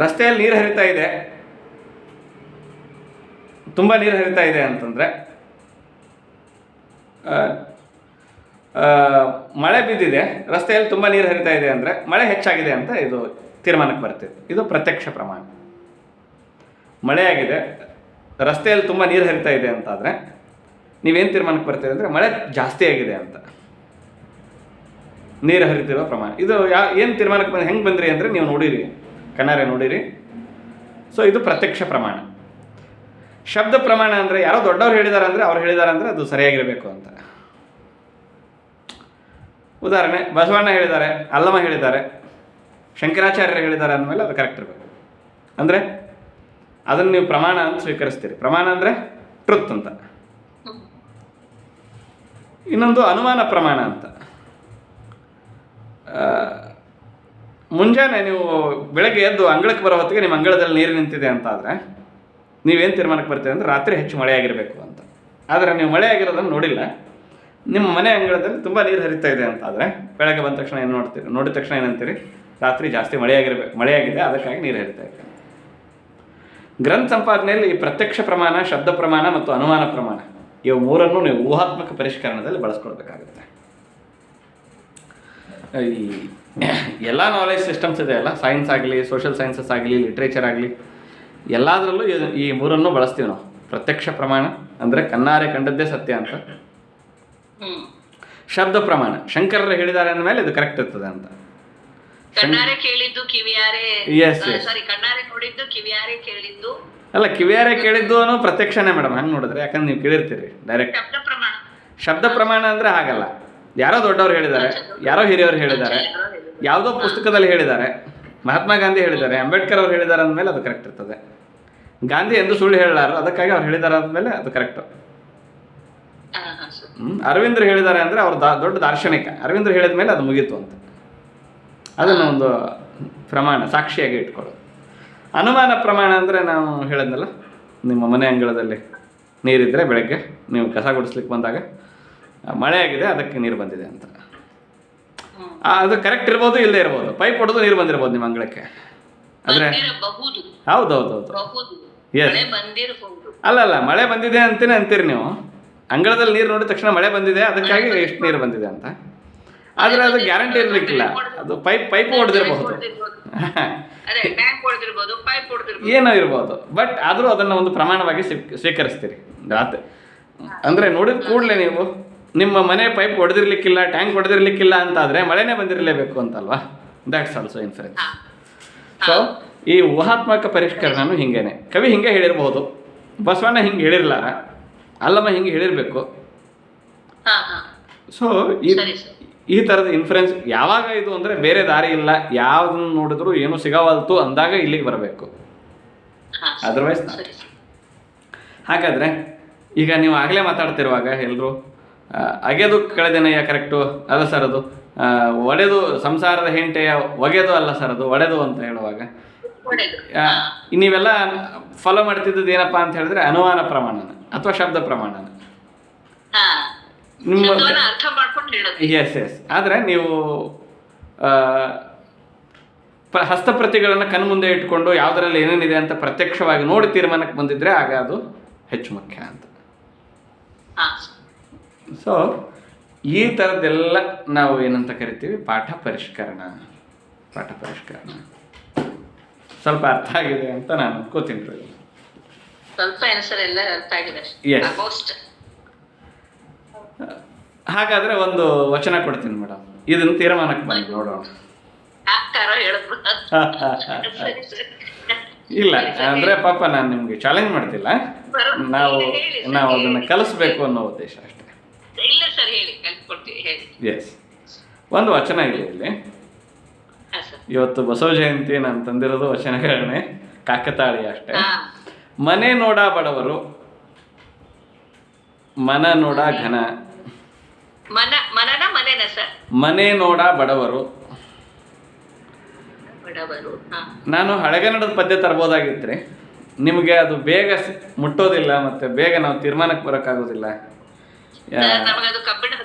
[SPEAKER 1] ರಸ್ತೆಯಲ್ಲಿ ನೀರು ಹರಿತಾ ಇದೆ, ತುಂಬ ನೀರು ಹರಿತಾ ಇದೆ ಅಂತಂದರೆ, ಮಳೆ ಬಿದ್ದಿದೆ, ರಸ್ತೆಯಲ್ಲಿ ತುಂಬ ನೀರು ಹರಿತಾ ಇದೆ ಅಂದರೆ ಮಳೆ ಹೆಚ್ಚಾಗಿದೆ ಅಂತ ಇದು ತೀರ್ಮಾನಕ್ಕೆ ಬರ್ತಿದೆ. ಇದು ಪ್ರತ್ಯಕ್ಷ ಪ್ರಮಾಣ. ಮಳೆಯಾಗಿದೆ, ರಸ್ತೆಯಲ್ಲಿ ತುಂಬ ನೀರು ಹರಿತಾ ಇದೆ ಅಂತಾದರೆ ನೀವೇನು ತೀರ್ಮಾನಕ್ಕೆ ಬರ್ತೀರಿ ಅಂದರೆ ಮಳೆ ಜಾಸ್ತಿ ಆಗಿದೆ ಅಂತ, ನೀರು ಹರಿತಿರೋ ಪ್ರಮಾಣ. ಇದು ಏನು ತೀರ್ಮಾನಕ್ಕೆ ಹೆಂಗೆ ಬಂದ್ರಿ ಅಂದರೆ ನೀವು ನೋಡಿರಿ, ಕಣ್ಣಾರೆ ನೋಡಿರಿ. ಸೊ ಇದು ಪ್ರತ್ಯಕ್ಷ ಪ್ರಮಾಣ. ಶಬ್ದ ಪ್ರಮಾಣ ಅಂದರೆ ಯಾರೋ ದೊಡ್ಡವ್ರು ಹೇಳಿದ್ದಾರೆ ಅಂದರೆ ಅವ್ರು ಹೇಳಿದ್ದಾರೆ ಅಂದರೆ ಅದು ಸರಿಯಾಗಿರಬೇಕು ಅಂತ. ಉದಾಹರಣೆ, ಬಸವಣ್ಣ ಹೇಳಿದ್ದಾರೆ, ಅಲ್ಲಮ ಹೇಳಿದ್ದಾರೆ, ಶಂಕರಾಚಾರ್ಯರು ಹೇಳಿದ್ದಾರೆ ಅಂದಮೇಲೆ ಅದು ಕರೆಕ್ಟ್ ಇರಬೇಕು. ಅಂದರೆ ಅದನ್ನು ನೀವು ಪ್ರಮಾಣ ಅಂತ ಸ್ವೀಕರಿಸ್ತೀರಿ. ಪ್ರಮಾಣ ಅಂದರೆ ಟ್ರುತ್ ಅಂತ. ಇನ್ನೊಂದು ಅನುಮಾನ ಪ್ರಮಾಣ ಅಂತ. ಮುಂಜಾನೆ ನೀವು ಬೆಳಗ್ಗೆ ಎದ್ದು ಅಂಗಳಕ್ಕೆ ಬರೋ ಹೊತ್ತಿಗೆ ನಿಮ್ಮ ಅಂಗಳದಲ್ಲಿ ನೀರು ನಿಂತಿದೆ ಅಂತ ಆದರೆ ನೀವೇನು ತೀರ್ಮಾನಕ್ಕೆ ಬರ್ತೀವಿ ಅಂದರೆ ರಾತ್ರಿ ಹೆಚ್ಚು ಮಳೆಯಾಗಿರಬೇಕು ಅಂತ. ಆದರೆ ನೀವು ಮಳೆ ಆಗಿರೋದನ್ನು ನೋಡಿಲ್ಲ, ನಿಮ್ಮ ಮನೆ ಅಂಗಳದಲ್ಲಿ ತುಂಬ ನೀರು ಹರಿತಾ ಇದೆ ಅಂತ ಆದರೆ ಬೆಳಗ್ಗೆ ಬಂದ ತಕ್ಷಣ ಏನು ನೋಡ್ತೀರಿ? ನೋಡಿದ ತಕ್ಷಣ ಏನಂತೀರಿ? ರಾತ್ರಿ ಜಾಸ್ತಿ ಮಳೆಯಾಗಿದೆ, ಅದಕ್ಕಾಗಿ ನೀರು ಹರಿತಾ ಇದೆ. ಗ್ರಂಥ ಸಂಪಾದನೆಯಲ್ಲಿ ಈ ಪ್ರತ್ಯಕ್ಷ ಪ್ರಮಾಣ, ಶಬ್ದ ಪ್ರಮಾಣ ಮತ್ತು ಅನುಮಾನ ಪ್ರಮಾಣ ಇವು 3 ನೀವು ಊಹಾತ್ಮಕ ಪರಿಷ್ಕರಣದಲ್ಲಿ ಬಳಸ್ಕೊಳ್ಬೇಕಾಗುತ್ತೆ. ಈ ಎಲ್ಲ ನಾಲೆಜ್ ಸಿಸ್ಟಮ್ಸ್ ಇದೆ ಅಲ್ಲ, ಸೈನ್ಸ್ ಆಗಲಿ, ಸೋಷಿಯಲ್ ಸೈನ್ಸಸ್ ಆಗಲಿ, ಲಿಟ್ರೇಚರ್ ಆಗಲಿ, ಎಲ್ಲದರಲ್ಲೂ ಈ 3 ಬಳಸ್ತೀವಿ ನಾವು. ಪ್ರತ್ಯಕ್ಷ ಪ್ರಮಾಣ ಅಂದರೆ ಕಣ್ಣಾರೆ ಕಂಡದ್ದೇ ಸತ್ಯ ಅಂತ. ಶಬ್ದ ಪ್ರಮಾಣ, ಶಂಕರರು ಹೇಳಿದ್ದಾರೆ ಅಂದಮೇಲೆ ಇದು ಕರೆಕ್ಟ್ ಇರ್ತದೆ ಅಂತ.
[SPEAKER 2] ಕಣ್ಣಾರೆ ಕೇಳಿದ್ದು ಕಿವಿಯಾರೆ, ಕಣ್ಣಾರೆ ನೋಡಿದ್ದು ಕಿವಿಯಾರೆ ಕೇಳಿದ್ದು
[SPEAKER 1] ಅಲ್ಲ, ಕಿವಿಯಾರೆ ಕೇಳಿದ್ದು ಅನ್ನೋ ಪ್ರತ್ಯಕ್ಷನೇ ಮೇಡಮ್, ಹಂಗೆ ನೋಡಿದ್ರೆ. ಯಾಕಂದ್ರೆ ನೀವು ಕೇಳಿರ್ತೀರಿ ಡೈರೆಕ್ಟ್. ಶಬ್ದ ಪ್ರಮಾಣ ಅಂದರೆ ಹಾಗಲ್ಲ, ಯಾರೋ ದೊಡ್ಡವ್ರು ಹೇಳಿದ್ದಾರೆ, ಯಾರೋ ಹಿರಿಯವರು ಹೇಳಿದ್ದಾರೆ, ಯಾವುದೋ ಪುಸ್ತಕದಲ್ಲಿ ಹೇಳಿದ್ದಾರೆ, ಮಹಾತ್ಮ ಗಾಂಧಿ ಹೇಳಿದ್ದಾರೆ, ಅಂಬೇಡ್ಕರ್ ಅವ್ರು ಹೇಳಿದ್ದಾರೆ ಅಂದಮೇಲೆ ಅದು ಕರೆಕ್ಟ್ ಇರ್ತದೆ. ಗಾಂಧಿ ಎಂದು ಸುಳ್ಳು ಹೇಳಲಾರು, ಅದಕ್ಕಾಗಿ ಅವ್ರು ಹೇಳಿದ್ದಾರೆ ಅಂದಮೇಲೆ ಅದು ಕರೆಕ್ಟು. ಅರವಿಂದರು ಹೇಳಿದ್ದಾರೆ ಅಂದರೆ ಅವ್ರು ದೊಡ್ಡ ದಾರ್ಶನಿಕ, ಅರವಿಂದರು ಹೇಳಿದ ಮೇಲೆ ಅದು ಮುಗೀತು ಅಂತ. ಅದನ್ನು ಒಂದು ಪ್ರಮಾಣ, ಸಾಕ್ಷಿಯಾಗಿ ಇಟ್ಕೊಳ್ಳೋದು. ಅನುಮಾನ ಪ್ರಮಾಣ ಅಂದರೆ ನಾವು ಹೇಳಿದ್ನಲ್ಲ, ನಿಮ್ಮ ಮನೆ ಅಂಗಳದಲ್ಲಿ ನೀರಿದ್ದರೆ ಬೆಳಗ್ಗೆ ನೀವು ಕಸ ಗುಡಿಸ್ಲಿಕ್ಕೆ ಬಂದಾಗ ಮಳೆ ಆಗಿದೆ, ಅದಕ್ಕೆ ನೀರು ಬಂದಿದೆ ಅಂತ. ಅದು ಕರೆಕ್ಟ್ ಇರ್ಬೋದು, ಇಲ್ಲದೆ ಇರ್ಬೋದು. ಪೈಪ್ ಹೊಡೆದು ನೀರು ಬಂದಿರ್ಬೋದು ನಿಮ್ಮ ಅಂಗಳಕ್ಕೆ. ಆದರೆ ಹೌದೌದು, ಎಸ್. ಅಲ್ಲ, ಮಳೆ ಬಂದಿದೆ ಅಂತೀರಿ ನೀವು. ಅಂಗಳದಲ್ಲಿ ನೀರು ನೋಡಿದ ತಕ್ಷಣ ಮಳೆ ಬಂದಿದೆ, ಅದಕ್ಕಾಗಿ ಎಷ್ಟು ನೀರು ಬಂದಿದೆ ಅಂತ. ಆದರೆ ಅದು ಗ್ಯಾರಂಟಿ ಇರಲಿಕ್ಕಿಲ್ಲ. ಅದು ಪೈಪ್ ಹೊಡೆದಿರಬಹುದು, ಏನೋ ಇರ್ಬೋದು. ಬಟ್ ಆದರೂ ಅದನ್ನು ಒಂದು ಪ್ರಮಾಣವಾಗಿ ಸ್ವೀಕರಿಸ್ತೀರಿ. ರಾತ್ರಿ ಅಂದರೆ ನೋಡಿದ ಕೂಡಲೇ ನೀವು ನಿಮ್ಮ ಮನೆ ಪೈಪ್ ಹೊಡೆದಿರ್ಲಿಕ್ಕಿಲ್ಲ, ಟ್ಯಾಂಕ್ ಹೊಡೆದಿರ್ಲಿಕ್ಕಿಲ್ಲ ಅಂತಾದರೆ ಮಳೆನೇ ಬಂದಿರಲೇಬೇಕು ಅಂತಲ್ವಾ? That's also inference. ಸೊ ಈ ಊಹಾತ್ಮಕ ಪರಿಷ್ಕರಣನೂ ಹಿಂಗೇನೆ. ಕವಿ ಹಿಂಗೆ ಹೇಳಿರ್ಬೋದು, ಬಸವಣ್ಣ ಹಿಂಗೆ ಹೇಳಿರ್ಲಾರ, ಅಲ್ಲಮ್ಮ ಹಿಂಗೆ ಹೇಳಿರಬೇಕು. ಸೊ ಈ ಥರದ ಇನ್ಫ್ಲುಯೆನ್ಸ್ ಯಾವಾಗ ಇದು ಅಂದರೆ ಬೇರೆ ದಾರಿ ಇಲ್ಲ, ಯಾವುದನ್ನು ನೋಡಿದ್ರು ಏನೂ ಸಿಗವಲ್ತು ಅಂದಾಗ ಇಲ್ಲಿಗೆ ಬರಬೇಕು. ಅದರ್ವೈಸ್ ಹಾಗಾದರೆ ಈಗ ನೀವು ಆಗಲೇ ಮಾತಾಡ್ತಿರುವಾಗ ಎಲ್ಲರೂ ಅಗೆದು ಕಳೆದೆನೆಯ ಕರೆಕ್ಟು ಅಲ್ಲ ಸರ್ ಅದು, ಒಡೆದು ಸಂಸಾರದ ಹೆಂಟೆಯ ಒಗೆದು ಅಲ್ಲ ಸರ್ ಅದು ಒಡೆದು ಅಂತ ಹೇಳುವಾಗ ನೀವೆಲ್ಲ ಫಾಲೋ ಮಾಡ್ತಿದ್ದದ್ದು ಏನಪ್ಪಾ ಅಂತ ಹೇಳಿದ್ರೆ ಅನುಮಾನ ಪ್ರಮಾಣನ ಅಥವಾ ಶಬ್ದ ಪ್ರಮಾಣನ. ನಿಮ್ಮ
[SPEAKER 2] ಅರ್ಥ ಮಾಡ್ಕೊಂಡು ಹೇಳೋದು.
[SPEAKER 1] ಎಸ್ ಆದರೆ ನೀವು ಹಸ್ತಪ್ರತಿಗಳನ್ನು ಕಣ್ಮುಂದೆ ಇಟ್ಕೊಂಡು ಯಾವುದರಲ್ಲಿ ಏನೇನಿದೆ ಅಂತ ಪ್ರತ್ಯಕ್ಷವಾಗಿ ನೋಡಿ ತೀರ್ಮಾನಕ್ಕೆ ಬಂದಿದ್ರೆ ಆಗ ಅದು ಹೆಚ್ಚು ಮುಖ್ಯ ಅಂತ. ಸೊ ಈ ಥರದ್ದೆಲ್ಲ ನಾವು ಏನಂತ ಕರಿತೀವಿ ಪಾಠ ಪರಿಷ್ಕರಣ. ಸ್ವಲ್ಪ ಅರ್ಥ ಆಗಿದೆ ಅಂತ ನಾನು ಅನ್ಕೋತೀನಿ.
[SPEAKER 2] ಸ್ವಲ್ಪ ಎಲ್ಲ ಅರ್ಥ ಆಗಿದೆ.
[SPEAKER 1] ಹಾಗಾದ್ರೆ ಒಂದು ವಚನ ಕೊಡ್ತೀನಿ ಮೇಡಮ್, ಇದನ್ನ ತೀರ್ಮಾನಕ್ಕೆ ಬಂದು ನೋಡೋಣ. ಇಲ್ಲ ಅಂದ್ರೆ ಪಾಪ ನಾನು ನಿಮ್ಗೆ ಚಾಲೆಂಜ್ ಮಾಡ್ತಿಲ್ಲ, ನಾವು ಅದನ್ನ ಕಲಿಸ್ಬೇಕು ಅನ್ನೋ ಉದ್ದೇಶ ಅಷ್ಟೇ. ಎಸ್, ಒಂದು ವಚನ ಇದೆ ಇಲ್ಲಿ. ಇವತ್ತು ಬಸವ ಜಯಂತಿ ನಾನು ತಂದಿರೋದು ವಚನಗಳನ್ನೇ, ಕಾಕತಾಳಿ ಅಷ್ಟೇ. ಮನೆ ನೋಡ ಬಡವರು, ಮನ ನೋಡ ಘನ. ಮನೆ ನೋಡ ಬಡವರು. ನಾನು ಹಳೆಗನ್ನಡದ ಪದ್ಯ ತರ್ಬೋದಾಗಿದ್ರೆ ನಿಮಗೆ ಅದು ಬೇಗ ಮುಟ್ಟೋದಿಲ್ಲ, ಮತ್ತೆ ಬೇಗ ನಾವು ತೀರ್ಮಾನಕ್ಕೆ ಬರೋಕ್ಕಾಗೋದಿಲ್ಲ.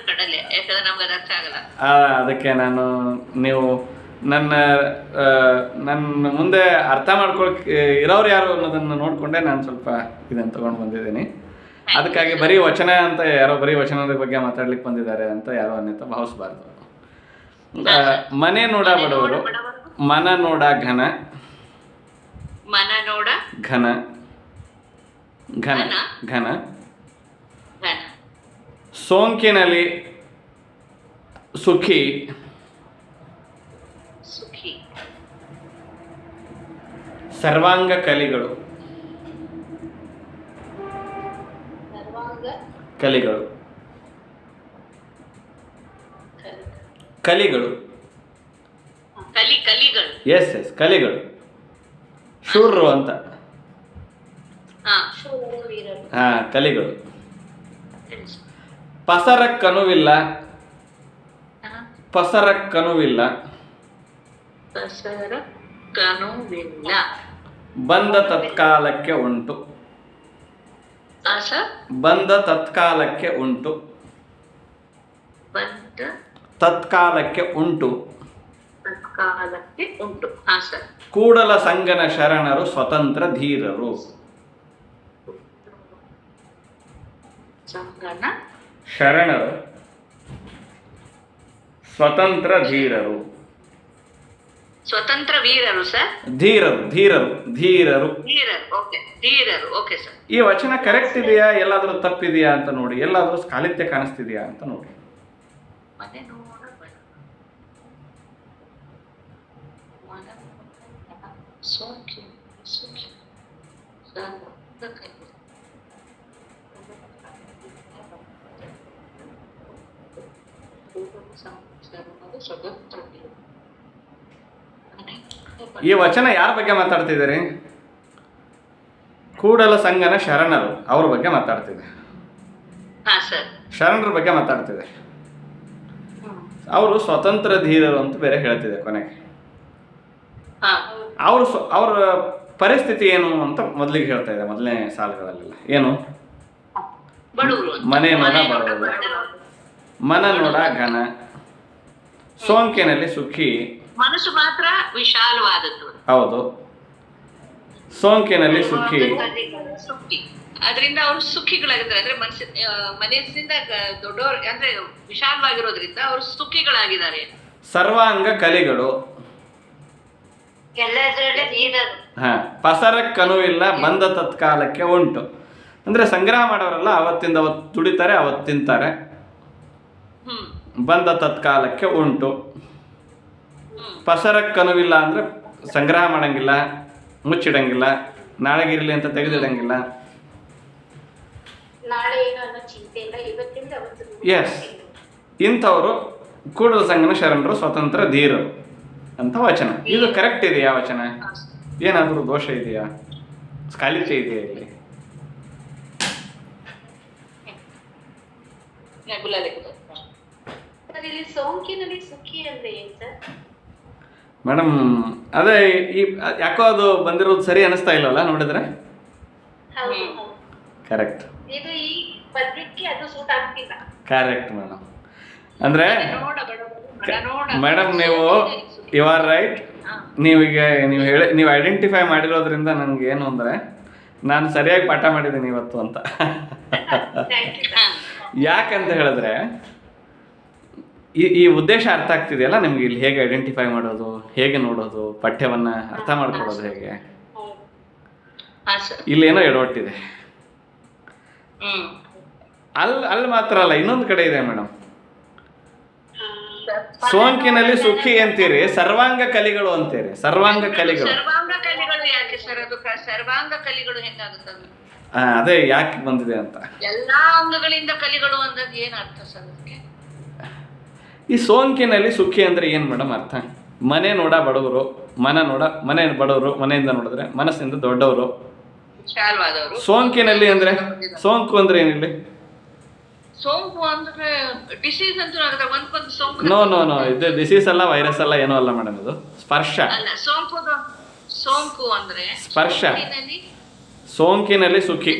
[SPEAKER 1] ಅದಕ್ಕೆ ನಾನು ನೀವು ನನ್ನ ಮುಂದೆ ಅರ್ಥ ಮಾಡ್ಕೊಳಕ್ಕೆ ಇರೋರು ಯಾರು ಅನ್ನೋದನ್ನು ನೋಡಿಕೊಂಡೆ ನಾನು ಸ್ವಲ್ಪ ಇದನ್ನು ತೊಗೊಂಡು ಬಂದಿದ್ದೀನಿ. ಅದಕ್ಕಾಗಿ ಬರೀ ವಚನ ಅಂತ ಯಾರೋ ಬರೀ ವಚನದ ಬಗ್ಗೆ ಮಾತಾಡ್ಲಿಕ್ಕೆ ಬಂದಿದ್ದಾರೆ ಅಂತ ಯಾರೋ ಅನ್ನಿತ ಭಾವಿಸ್ಬಾರ್ದು. ಮನೆ ನೋಡ ಬಡವರು, ಮನ ನೋಡ ಘನ. ಘನ ಘನ ಘನ. ಸೋಂಕಿನಲ್ಲಿ ಸುಖಿ. ಸರ್ವಾಂಗ ಕಲಿಗಳು. ಕಲಿಗಳು ಕಲಿಗಳು ಎಸ್ ಕಲಿಗಳು. ಶೂರರು ಅಂತ. ಕಲಿಗಳು. ಪಸರಕ್ಕನುವಿಲ್ಲ. ಬಂದ ತತ್ಕಾಲಕ್ಕೆ ಉಂಟು. ತತ್ಕಾಲಕ್ಕೆ ಉಂಟು. ಕೂಡಲ ಸಂಗನ ಶರಣರು ಸ್ವತಂತ್ರ ಧೀರರು. ಶರಣರು ಸ್ವತಂತ್ರ ಧೀರರು.
[SPEAKER 2] ಸ್ವತಂತ್ರ ವೀರರು ಸರ್.
[SPEAKER 1] ಧೀರರು.
[SPEAKER 2] Okay sir.
[SPEAKER 1] ಈ ವಚನ ಕರೆಕ್ಟ್ ಇದೆಯಾ, ಎಲ್ಲಾದ್ರೂ ತಪ್ಪಿದೆಯಾ ಅಂತ ನೋಡಿ, ಎಲ್ಲಾದ್ರೂ ಸ್ಕಾಲಿತ್ಯ ಕಾಣಿಸ್ತಿದೆಯಾ ಅಂತ ನೋಡಿ. ಈ ವಚನ ಯಾರ ಬಗ್ಗೆ ಮಾತಾಡ್ತಿದ್ದಾರೆ? ಕೂಡಲ ಸಂಗನ ಶರಣರು ಅವ್ರ ಬಗ್ಗೆ ಮಾತಾಡ್ತಿದೆ. ಶರಣರ ಬಗ್ಗೆ ಮಾತಾಡ್ತಿದೆ. ಅವರು ಸ್ವತಂತ್ರ ಧೀರರು ಅಂತ ಬೇರೆ ಹೇಳ್ತಿದೆ ಕೊನೆಗೆ. ಅವ್ರ ಪರಿಸ್ಥಿತಿ ಏನು ಅಂತ ಮೊದಲಿಗೆ ಹೇಳ್ತಾ ಇದೆ, ಮೊದಲನೇ ಸಾಲುಗಳಲ್ಲೆಲ್ಲ. ಏನು? ಮನೆ ನೋಡ ಬಡವರು, ಮನ ನೋಡ ಘನ, ಸೋಂಕಿನಲ್ಲಿ ಸುಖಿ.
[SPEAKER 2] ಮನಸ್ಸು ಮಾತ್ರ ವಿಶಾಲವಾದದ್ದು.
[SPEAKER 1] ಹೌದು, ಸೋಂಕಿನಲ್ಲಿ ಸುಖಿ.
[SPEAKER 2] ಅದರಿಂದ ಅವರು ಸುಖಿಗಳಾಗಿದ್ದಾರೆ. ಅಂದ್ರೆ ಮನಸ್ಸಿಂದ ದೊಡ್ಡವರು ಅಂದ್ರೆ ವಿಶಾಲವಾಗಿರೋದ್ರಿಂದ ಅವರು ಸುಖಿಗಳಾಗಿದ್ದಾರೆ.
[SPEAKER 1] ಸರ್ವಾಂಗ ಕಲಿಗಳು. ಪಸರಕ್ಕನುವಿಲ್ಲ, ಬಂದ ತತ್ಕಾಲಕ್ಕೆ ಉಂಟು. ಅಂದ್ರೆ ಸಂಗ್ರಹ ಮಾಡೋರೆಲ್ಲ ಅವತ್ತಿಂದ ಅವತ್ತು ದುಡಿತಾರೆ, ಅವತ್ತು ತಿಂತಾರೆ. ಬಂದ ತತ್ಕಾಲಕ್ಕೆ ಉಂಟು. ಪಸರಕ್ಕನುವಿಲ್ಲ ಅಂದ್ರೆ ಸಂಗ್ರಹ ಮಾಡಂಗಿಲ್ಲ, ಮುಚ್ಚಿಡಂಗಿಲ್ಲ, ನಾಳೆಗಿರ್ಲಿ ಅಂತ ತೆಗೆದಿಡಂಗಿಲ್ಲ. ಎಸ್, ಇಂಥವರು ಕೂಡಲ ಸಂಗನ ಶರಣರು ಸ್ವತಂತ್ರ ಧೀರರು ಅಂತ ವಚನ. ಇದು ಕರೆಕ್ಟ್ ಇದೆಯಾ ವಚನ? ಏನಾದರೂ ದೋಷ ಇದೆಯಾ, ಸ್ಕಾಲಿತ್ಯ ಇದೆಯಾ ಇಲ್ಲಿ?
[SPEAKER 4] ಸರ್ ಇಲ್ಲಿ ಸೋಂಕಿನಲ್ಲಿ ಸುಖಿ ಅಂದ್ರೆ ಏನ್ ಸರ್?
[SPEAKER 1] ಮೇಡಮ್ ಅದೇ ಈ ಯಾಕೋ ಅದು ಬಂದಿರೋದು ಸರಿ ಅನಿಸ್ತಾ ಇಲ್ಲವಲ್ಲ ನೋಡಿದ್ರೆ?
[SPEAKER 4] ಹೌದು ಹೌದು.
[SPEAKER 1] ಕರೆಕ್ಟ್
[SPEAKER 4] ಇದು ಈ ಪದ್ಯಕ್ಕೆ ಅದು ಸೂಟ್ ಆಗ್ತಿಲ್ಲ.
[SPEAKER 1] Correct madam. ಅಂದರೆ
[SPEAKER 2] ನೋಡ ನೋಡ
[SPEAKER 1] ಮೇಡಮ್ ನೀವು ಯು ಆರ್ ರೈಟ್. ನೀವೀಗ ನೀವು ಐಡೆಂಟಿಫೈ ಮಾಡಿರೋದ್ರಿಂದ ನನಗೆ ಏನು ಅಂದರೆ ನಾನು ಸರಿಯಾಗಿ ಪಾಠ ಮಾಡಿದ್ದೀನಿ ಇವತ್ತು ಅಂತ.
[SPEAKER 4] Thank you sir.
[SPEAKER 1] ಯಾಕಂತ ಹೇಳಿದ್ರೆ ಈ ಉದ್ದೇಶ ಅರ್ಥ ಆಗ್ತಿದೆಯಲ್ಲ ನಿಮ್ಗೆ, ಇಲ್ಲಿ ಹೇಗೆ ಐಡೆಂಟಿಫೈ ಮಾಡೋದು, ಹೇಗೆ ನೋಡೋದು, ಪಠ್ಯವನ್ನು ಅರ್ಥ ಮಾಡ್ಕೊಳ್ಳೋದು ಹೇಗೆ,
[SPEAKER 2] ಹಾ ಸರ್.
[SPEAKER 1] ಇಲ್ಲೇನೋ ಎಡವಟ್ಟಿದೆ.
[SPEAKER 2] ಹ್ಮ್
[SPEAKER 1] ಅಲ್ಲಿ ಮಾತ್ರ ಅಲ್ಲ, ಇನ್ನೊಂದು ಕಡೆ ಇದೆ ಮೇಡಮ್. ಸೋಂಕಿನಲ್ಲಿ ಸುಖಿ ಅಂತೀರಿ, ಸರ್ವಾಂಗ ಕಲಿಗಳು ಅಂತೀರಿ. ಸರ್ವಾಂಗ ಕಲಿಗಳು
[SPEAKER 2] ಸರ್ವಾಂಗ ಕಲಿಗಳು ಯಾಕೆ ಸರ್? ಅದು ಸರ್ವಾಂಗ ಕಲಿಗಳು ಹೆಂಗಾಗುತ್ತದು?
[SPEAKER 1] ಅದೇ ಯಾಕೆ ಬಂದಿದೆ ಅಂತ.
[SPEAKER 2] ಎಲ್ಲಾ ಅಂಗಗಳಿಂದ ಕಲಿಗಳು ಅಂದದ್ದು ಏನ್ ಅರ್ಥ ಸರ್ ಅದಕ್ಕೆ?
[SPEAKER 1] ಈ ಸೋಂಕಿನಲ್ಲಿ ಸುಖಿ ಅಂದ್ರೆ ಏನ್ ಮೇಡಮ್ ಅರ್ಥ? ಮನೆ ನೋಡ ಬಡವರು, ಮನೆ ಬಡವರು, ಮನೆಯಿಂದ ನೋಡಿದ್ರೆ ಮನಸ್ಸಿಂದ ದೊಡ್ಡವರು.
[SPEAKER 2] ವಿಶಾಲವಾದವರು.
[SPEAKER 1] ಸೋಂಕಿನಲ್ಲಿ ಅಂದ್ರೆ ಸೋಂಕು ಅಂದ್ರೆ ಏನಿಲ್ಲ?
[SPEAKER 2] ಸೋಂಕು ಅಂದ್ರೆ ಡಿಸೀಸ್ ಅಂತೂ ಆಗುತ್ತೆ. ಒಂದ್ಕೊಂದು ಸೋಂಕು.
[SPEAKER 1] ನೋ ಇದು ಡಿಸೀಸ್ ಅಲ್ಲ, ವೈರಸ್ ಅಲ್ಲ, ಏನೂ ಅಲ್ಲ ಮೇಡಮ್. ಇದು ಸ್ಪರ್ಶ.
[SPEAKER 2] ಅಲ್ಲ, ಸೋಂಕು ಅಂದ್ರೆ
[SPEAKER 1] ಸ್ಪರ್ಶ.
[SPEAKER 2] ಸೋಂಕಿನಲ್ಲಿ
[SPEAKER 1] ಸೋಂಕಿನಲ್ಲಿ ಸುಖಿ.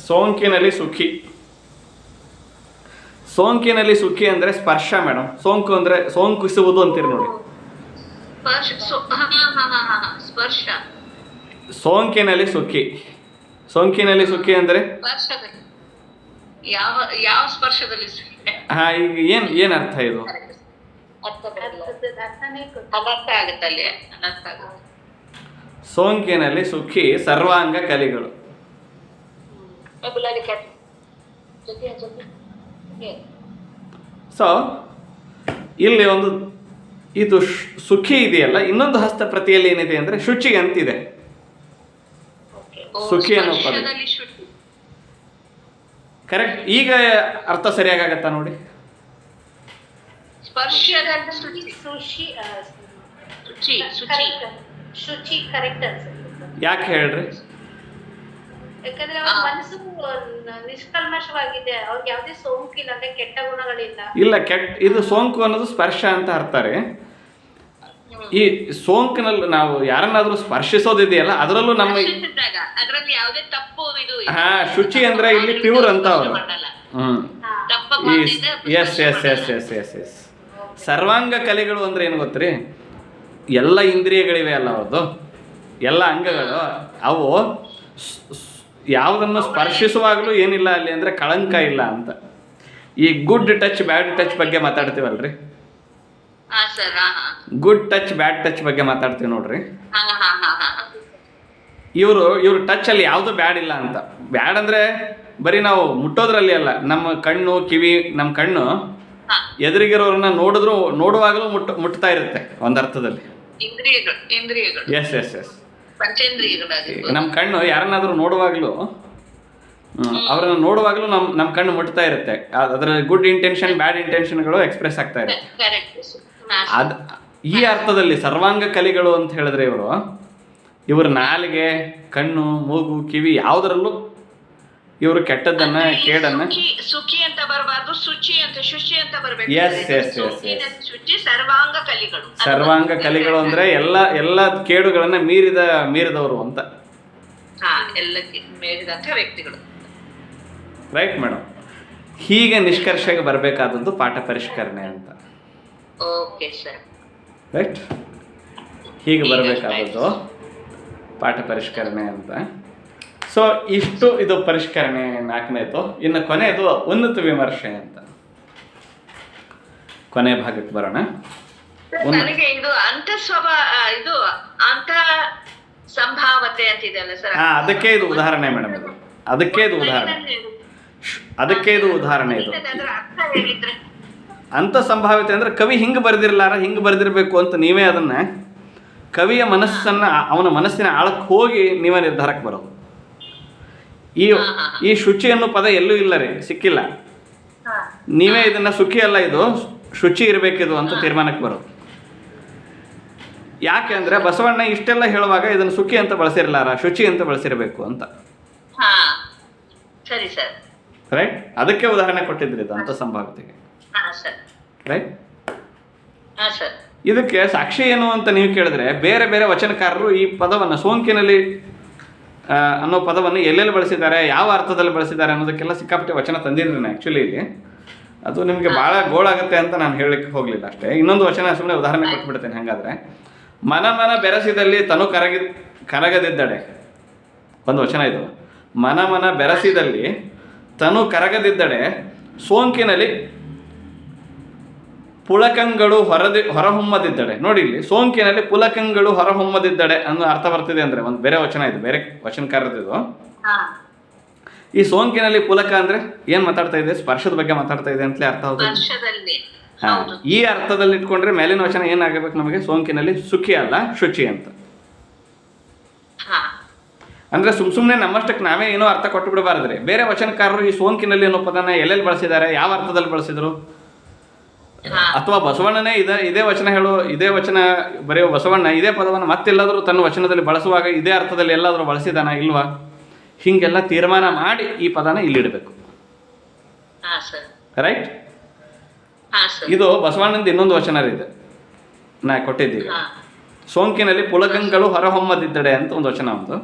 [SPEAKER 1] ಸೋಂಕಿನಲ್ಲಿ ಸುಖಿ. ಸೋಂಕಿನಲ್ಲಿ ಸುಖಿ ಅಂದ್ರೆ ಸ್ಪರ್ಶ ಮೇಡಮ್. ಸೋಂಕು ಅಂದ್ರೆ ಸೋಂಕಿಸುವುದು ಅಂತೀರಿ ನೋಡಿ.
[SPEAKER 2] ಸ್ಪರ್ಶ.
[SPEAKER 1] ಸೋಂಕಿನಲ್ಲಿ ಸುಖಿ. ಸೋಂಕಿನಲ್ಲಿ ಸುಖಿ ಅಂದ್ರೆ
[SPEAKER 2] ಸ್ಪರ್ಶದಲ್ಲಿ ಯಾವ ಸ್ಪರ್ಶದಲ್ಲಿ?
[SPEAKER 1] ಹಾ, ಈಗ ಏನ್ ಅರ್ಥ ಇದು?
[SPEAKER 4] ಅರ್ಥನೇ ಗೊತ್ತು.
[SPEAKER 2] ಅನರ್ಥ ಆಗುತ್ತೆ ಅಲ್ಲಿ, ಅನರ್ಥ ಆಗುತ್ತೆ.
[SPEAKER 1] ಸೋಂಕಿನಲ್ಲಿ ಸುಖಿ, ಸರ್ವಾಂಗ ಕಲಿಗಳು. ಸೊ ಇಲ್ಲಿ ಒಂದು ಇದು ಸುಖಿ ಇದೆಯಲ್ಲ, ಇನ್ನೊಂದು ಹಸ್ತಪ್ರತಿಯಲ್ಲಿ ಏನಿದೆ ಅಂದ್ರೆ ಶುಚಿ ಅಂತಿದೆ. ಸುಖಿ ಅನ್ನೋ ಪದ
[SPEAKER 2] ಸ್ಪರ್ಶದಲ್ಲಿ ಶುಚಿ.
[SPEAKER 1] ಕರೆಕ್ಟ್. ಈಗ ಅರ್ಥ ಸರಿಯಾಗತ್ತಾ ನೋಡಿ?
[SPEAKER 2] ಸ್ಪರ್ಶದಲ್ಲಿ ಶುಚಿ.
[SPEAKER 4] ಸುಶಿ
[SPEAKER 2] ಶುಚಿ
[SPEAKER 4] ಶುಚಿ ಕರೆಕ್ಟ್ ಅನ್ಸುತ್ತೆ.
[SPEAKER 1] ಯಾಕೆ ಹೇಳ್ರಿ?
[SPEAKER 4] ಯಾಕಂದ್ರೆ ಅವ್ರ ಮನಸ್ಸು ನಿಷ್ಕಲ್ಮಶವಾಗಿದೆ. ಅವ್ರಿಗೆ ಯಾವುದೇ ಸೋಂಕಿಲ್ಲ, ಅಂದ್ರೆ ಕೆಟ್ಟ ಗುಣಗಳಿಲ್ಲ.
[SPEAKER 1] ಇಲ್ಲ, ಇದು ಸೋಂಕು ಅನ್ನೋದು ಸ್ಪರ್ಶ ಅಂತ ಅರ್ತಾರೆ. ಈ ಸೋಂಕಿನಲ್ಲಿ ನಾವು ಯಾರನ್ನಾದ್ರೂ ಸ್ಪರ್ಶಿಸೋದಿದೆಯಲ್ಲ, ಅದರಲ್ಲೂ ನಮ್ಮ
[SPEAKER 2] ಅದರಲ್ಲಿ ಯಾವುದೇ ತಪ್ಪು ಇದು
[SPEAKER 1] ಹಾ, ಶುಚಿ ಅಂದ್ರೆ ಇಲ್ಲಿ ಪ್ಯೂರ್ ಅಂತ ಅವರು. ಎಸ್. ಸರ್ವಾಂಗ ಕಲೆಗಳು ಅಂದ್ರೆ ಏನು ಗೊತ್ತ್ರಿ? ಎಲ್ಲ ಇಂದ್ರಿಯಗಳಿವೆ ಅಲ್ಲ, ಅವ್ರದ್ದು ಎಲ್ಲ ಅಂಗಗಳು, ಅವು ಯಾವುದನ್ನು ಸ್ಪರ್ಶಿಸುವಾಗಲೂ ಏನಿಲ್ಲ ಅಲ್ಲಿ ಅಂದ್ರೆ ಕಳಂಕ ಇಲ್ಲ ಅಂತ. ಈ ಗುಡ್ ಟಚ್ ಬ್ಯಾಡ್ ಟಚ್ ಬಗ್ಗೆ ಮಾತಾಡ್ತೀವಲ್ರಿ. ಗುಡ್ ಟಚ್ ಬ್ಯಾಡ್ ಟಚ್ ಬಗ್ಗೆ ಮಾತಾಡ್ತೀವಿ ನೋಡ್ರಿ. ಇವರು ಟಚ್ ಅಲ್ಲಿ ಯಾವುದು ಬ್ಯಾಡ್ ಇಲ್ಲ ಅಂತ. ಬ್ಯಾಡ್ ಅಂದ್ರೆ ಬರೀ ನಾವು ಮುಟ್ಟೋದ್ರಲ್ಲಿ ಅಲ್ಲ, ನಮ್ಮ ಕಣ್ಣು ಕಿವಿ, ನಮ್ಮ ಕಣ್ಣು ಎದುರಿಗಿರೋರನ್ನ ನೋಡುವಾಗಲೂ ಮುಟ್ತಾ ಇರುತ್ತೆ ಒಂದರ್ಥದಲ್ಲಿ. ಎಸ್. ನಮ್ಮ ಕಣ್ಣು ಯಾರನ್ನಾದ್ರೂ ನೋಡುವಾಗಲೂ, ಅವರನ್ನು ನೋಡುವಾಗಲೂ ನಮ್ಮ ಕಣ್ಣು ಮುಟ್ತಾ ಇರುತ್ತೆ. ಅದರ ಗುಡ್ ಇಂಟೆನ್ಷನ್ ಬ್ಯಾಡ್ ಇಂಟೆನ್ಷನ್ಗಳು ಎಕ್ಸ್ಪ್ರೆಸ್ ಆಗ್ತಾ ಇರುತ್ತೆ. ಈ ಅರ್ಥದಲ್ಲಿ ಸರ್ವಾಂಗ ಕಲಿಗಳು ಅಂತ ಹೇಳಿದ್ರೆ ಇವ್ರ ನಾಲಿಗೆ, ಕಣ್ಣು, ಮೂಗು, ಕಿವಿ ಯಾವುದರಲ್ಲೂ ಇವರು ಕೆಟ್ಟದ್ದನ್ನ, ಕೇಡನ್ನ.
[SPEAKER 2] ಸುಖಿ ಅಂತ ಬರಬಾರ್ದು, ಶುಚಿ ಅಂತ ಬರಬೇಕು.
[SPEAKER 1] ಎಸ್.
[SPEAKER 2] ಶುಚಿ ಸರ್ವಾಂಗ ಕಲಿಗಳು.
[SPEAKER 1] ಸರ್ವಾಂಗ ಕಲಿಗಳು ಅಂದ್ರೆ ಎಲ್ಲ ಕೇಡುಗಳನ್ನ ಮೀರಿದವರು ಅಂತ.
[SPEAKER 2] ಎಲ್ಲಕ್ಕೆ ಮೀರಿದಂತ ವ್ಯಕ್ತಿಗಳು.
[SPEAKER 1] Right madam. ಹೀಗೆ ನಿಷ್ಕರ್ಷೆಗೆ ಬರಬೇಕಾದದ್ದು ಪಾಠ ಪರಿಷ್ಕರಣೆ ಅಂತ.
[SPEAKER 2] Okay sir.
[SPEAKER 1] ರೈಟ್. ಹೀಗೆ ಬರಬೇಕಾದದ್ದು ಪಾಠ ಪರಿಷ್ಕರಣೆ ಅಂತ. ಸೊ ಇಷ್ಟು ಇದು ಪರಿಷ್ಕರಣೆ 4ನೇದು. ಇನ್ನು ಕೊನೆಯದು ಉನ್ನತ ವಿಮರ್ಶೆ ಅಂತ. ಕೊನೆ ಭಾಗಕ್ಕೆ ಬರೋಣ.
[SPEAKER 2] ನನಗೆ ಇದು ಇದು ಅಂತ ಸಂಭಾವತೆ ಅಂತಿದೆಯಲ್ಲ ಸರ್,
[SPEAKER 1] ಅದಕ್ಕೆ ಇದು ಉದಾಹರಣೆ ಮೇಡಮ್. ಅದಕ್ಕೆ ಇದು ಉದಾಹರಣೆ ಇದು. ಅಂತ ಸಂಭಾವ್ಯತೆ ಅಂದ್ರೆ ಕವಿ ಹಿಂಗೆ ಬರೆದಿರಬೇಕು ಅಂತ ನೀವೇ ಅದನ್ನ ಕವಿಯ ಮನಸ್ಸನ್ನ, ಅವನ ಮನಸ್ಸಿನ ಆಳಕ್ಕೆ ಹೋಗಿ ನೀವೇ ನಿರ್ಧಾರಕ್ಕೆ ಬರೋದು. ಈ ಶುಚಿ ಅನ್ನೋ ಪದ ಎಲ್ಲೂ ಇಲ್ಲ ರೀ, ಸಿಕ್ಕಿಲ್ಲ. ನೀವೇ ಇದನ್ನ ಸುಖಿ ಅಲ್ಲ, ಇದು ಶುಚಿ ಇರಬೇಕಿದು ಅಂತ ತೀರ್ಮಾನಕ್ಕೆ ಬರೋದು. ಯಾಕೆ ಅಂದ್ರೆ ಬಸವಣ್ಣ ಇಷ್ಟೆಲ್ಲ ಹೇಳುವಾಗ ಇದನ್ನು ಸುಖಿ ಅಂತ ಬಳಸಿರಲಾರ, ಶುಚಿ ಅಂತ ಬಳಸಿರಬೇಕು ಅಂತ.
[SPEAKER 2] ಸರಿ ಸರ್.
[SPEAKER 1] ರೈಟ್? ಅದಕ್ಕೆ ಉದಾಹರಣೆ ಕೊಟ್ಟಿದ್ರಿ ಇದು ಅಂತ ಸಂಭಾವ್ಯತೆಗೆ,
[SPEAKER 2] ಹಾ ಸರ್.
[SPEAKER 1] ರೈಟ್?
[SPEAKER 2] ಹಾ ಸರ್.
[SPEAKER 1] ಇದಕ್ಕೆ ಸಾಕ್ಷಿ ಏನು ಅಂತ ನೀವು ಕೇಳಿದ್ರೆ ಬೇರೆ ಬೇರೆ ವಚನಕಾರರು ಈ ಪದವನ್ನು ಸೋಂಕಿನಲ್ಲಿ ಅನ್ನೋ ಪದವನ್ನು ಎಲ್ಲೆಲ್ಲಿ ಬಳಸಿದ್ದಾರೆ, ಯಾವ ಅರ್ಥದಲ್ಲಿ ಬಳಸಿದ್ದಾರೆ ಅನ್ನೋದಕ್ಕೆಲ್ಲ ಸಿಕ್ಕಾಪಟ್ಟೆ ವಚನ ತಂದಿದ್ದೀನಿ ಆ್ಯಕ್ಚುಲಿ ಇಲ್ಲಿ. ಅದು ನಿಮಗೆ ಭಾಳ ಗೋಳಾಗುತ್ತೆ ಅಂತ ನಾನು ಹೇಳಲಿಕ್ಕೆ ಹೋಗಲಿಲ್ಲ ಅಷ್ಟೇ. ಇನ್ನೊಂದು ವಚನ ಸುಮ್ಮನೆ ಉದಾಹರಣೆ ಕೊಟ್ಬಿಡ್ತೇನೆ. ಹಾಗಾದರೆ ಮನ ಮನ ಬೆರೆಸಿದಲ್ಲಿ ತನು ಕರಗದಿದ್ದಡೆ, ಒಂದು ವಚನ ಇದು. ಮನ ಮನ ಬೆರೆಸಿದಲ್ಲಿ ತನು ಕರಗದಿದ್ದಡೆ ಸೋಂಕಿನಲ್ಲಿ ಪುಳಕಂಗಳು ಹೊರಹೊಮ್ಮದಿದ್ದಡೆ. ನೋಡಿ ಇಲ್ಲಿ ಸೋಂಕಿನಲ್ಲಿ ಪುಲಕಂಗಳು ಹೊರಹೊಮ್ಮದಿದ್ದಡೆ ಅನ್ನೋ ಅರ್ಥ ಬರ್ತಿದೆ ಅಂದರೆ ಒಂದು ಬೇರೆ ವಚನ ಇದು, ಬೇರೆ ವಚನಕಾರದಿದು. ಈ ಸೋಂಕಿನಲ್ಲಿ ಪುಲಕ ಅಂದ್ರೆ ಏನ್ ಮಾತಾಡ್ತಾ ಇದೆ? ಸ್ಪರ್ಶದ ಬಗ್ಗೆ ಮಾತಾಡ್ತಾ ಇದೆ ಅಂತಲೇ ಅರ್ಥ ಹೌದು. ಈ ಅರ್ಥದಲ್ಲಿ ಇಟ್ಕೊಂಡ್ರೆ ಮೇಲಿನ ವಚನ ಏನಾಗಬೇಕು ನಮಗೆ? ಸೋಂಕಿನಲ್ಲಿ ಸುಖಿ ಅಲ್ಲ ಶುಚಿ ಅಂತ. ಅಂದ್ರೆ ಸುಮ್ಮನೆ ನಮ್ಮಷ್ಟಕ್ಕೆ ನಾವೇ ಏನೋ ಅರ್ಥ ಕೊಟ್ಟು ಬಿಡಬಾರ್ದ್ರಿ. ಬೇರೆ ವಚನಕಾರರು ಈ ಸೋಂಕಿನಲ್ಲಿ ಅನ್ನೋ ಪದನ ಎಲ್ಲೆಲ್ಲಿ ಬಳಸಿದ್ದಾರೆ, ಯಾವ ಅರ್ಥದಲ್ಲಿ ಬಳಸಿದ್ರು, ಅಥವಾ ಬಸವಣ್ಣನೇ ಇದೇ ವಚನ ಇದೇ ವಚನ ಬರೆಯುವ ಬಸವಣ್ಣ ಇದೇ ಪದವನ್ನು ಮತ್ತೆಲ್ಲಾದರೂ ತನ್ನ ವಚನದಲ್ಲಿ ಬಳಸುವಾಗ ಇದೇ ಅರ್ಥದಲ್ಲಿ ಎಲ್ಲಾದರೂ ಬಳಸಿದಾನ ಇಲ್ವಾ, ಹೀಗೆಲ್ಲ ತೀರ್ಮಾನ ಮಾಡಿ ಈ ಪದನ ಇಲ್ಲಿಡಬೇಕು. ರೈಟ್? ಇದು ಬಸವಣ್ಣಂದು ಇನ್ನೊಂದು ವಚನ ಇದೆ ನಾ ಕೊಟ್ಟಿದ್ದೀವಿ. ಸೋಂಕಿನಲ್ಲಿ ಪುಲಕಂಗಳು ಹೊರಹೊಮ್ಮದಿದ್ದಡೆ ಅಂತ ಒಂದು ವಚನ ಒಂದು.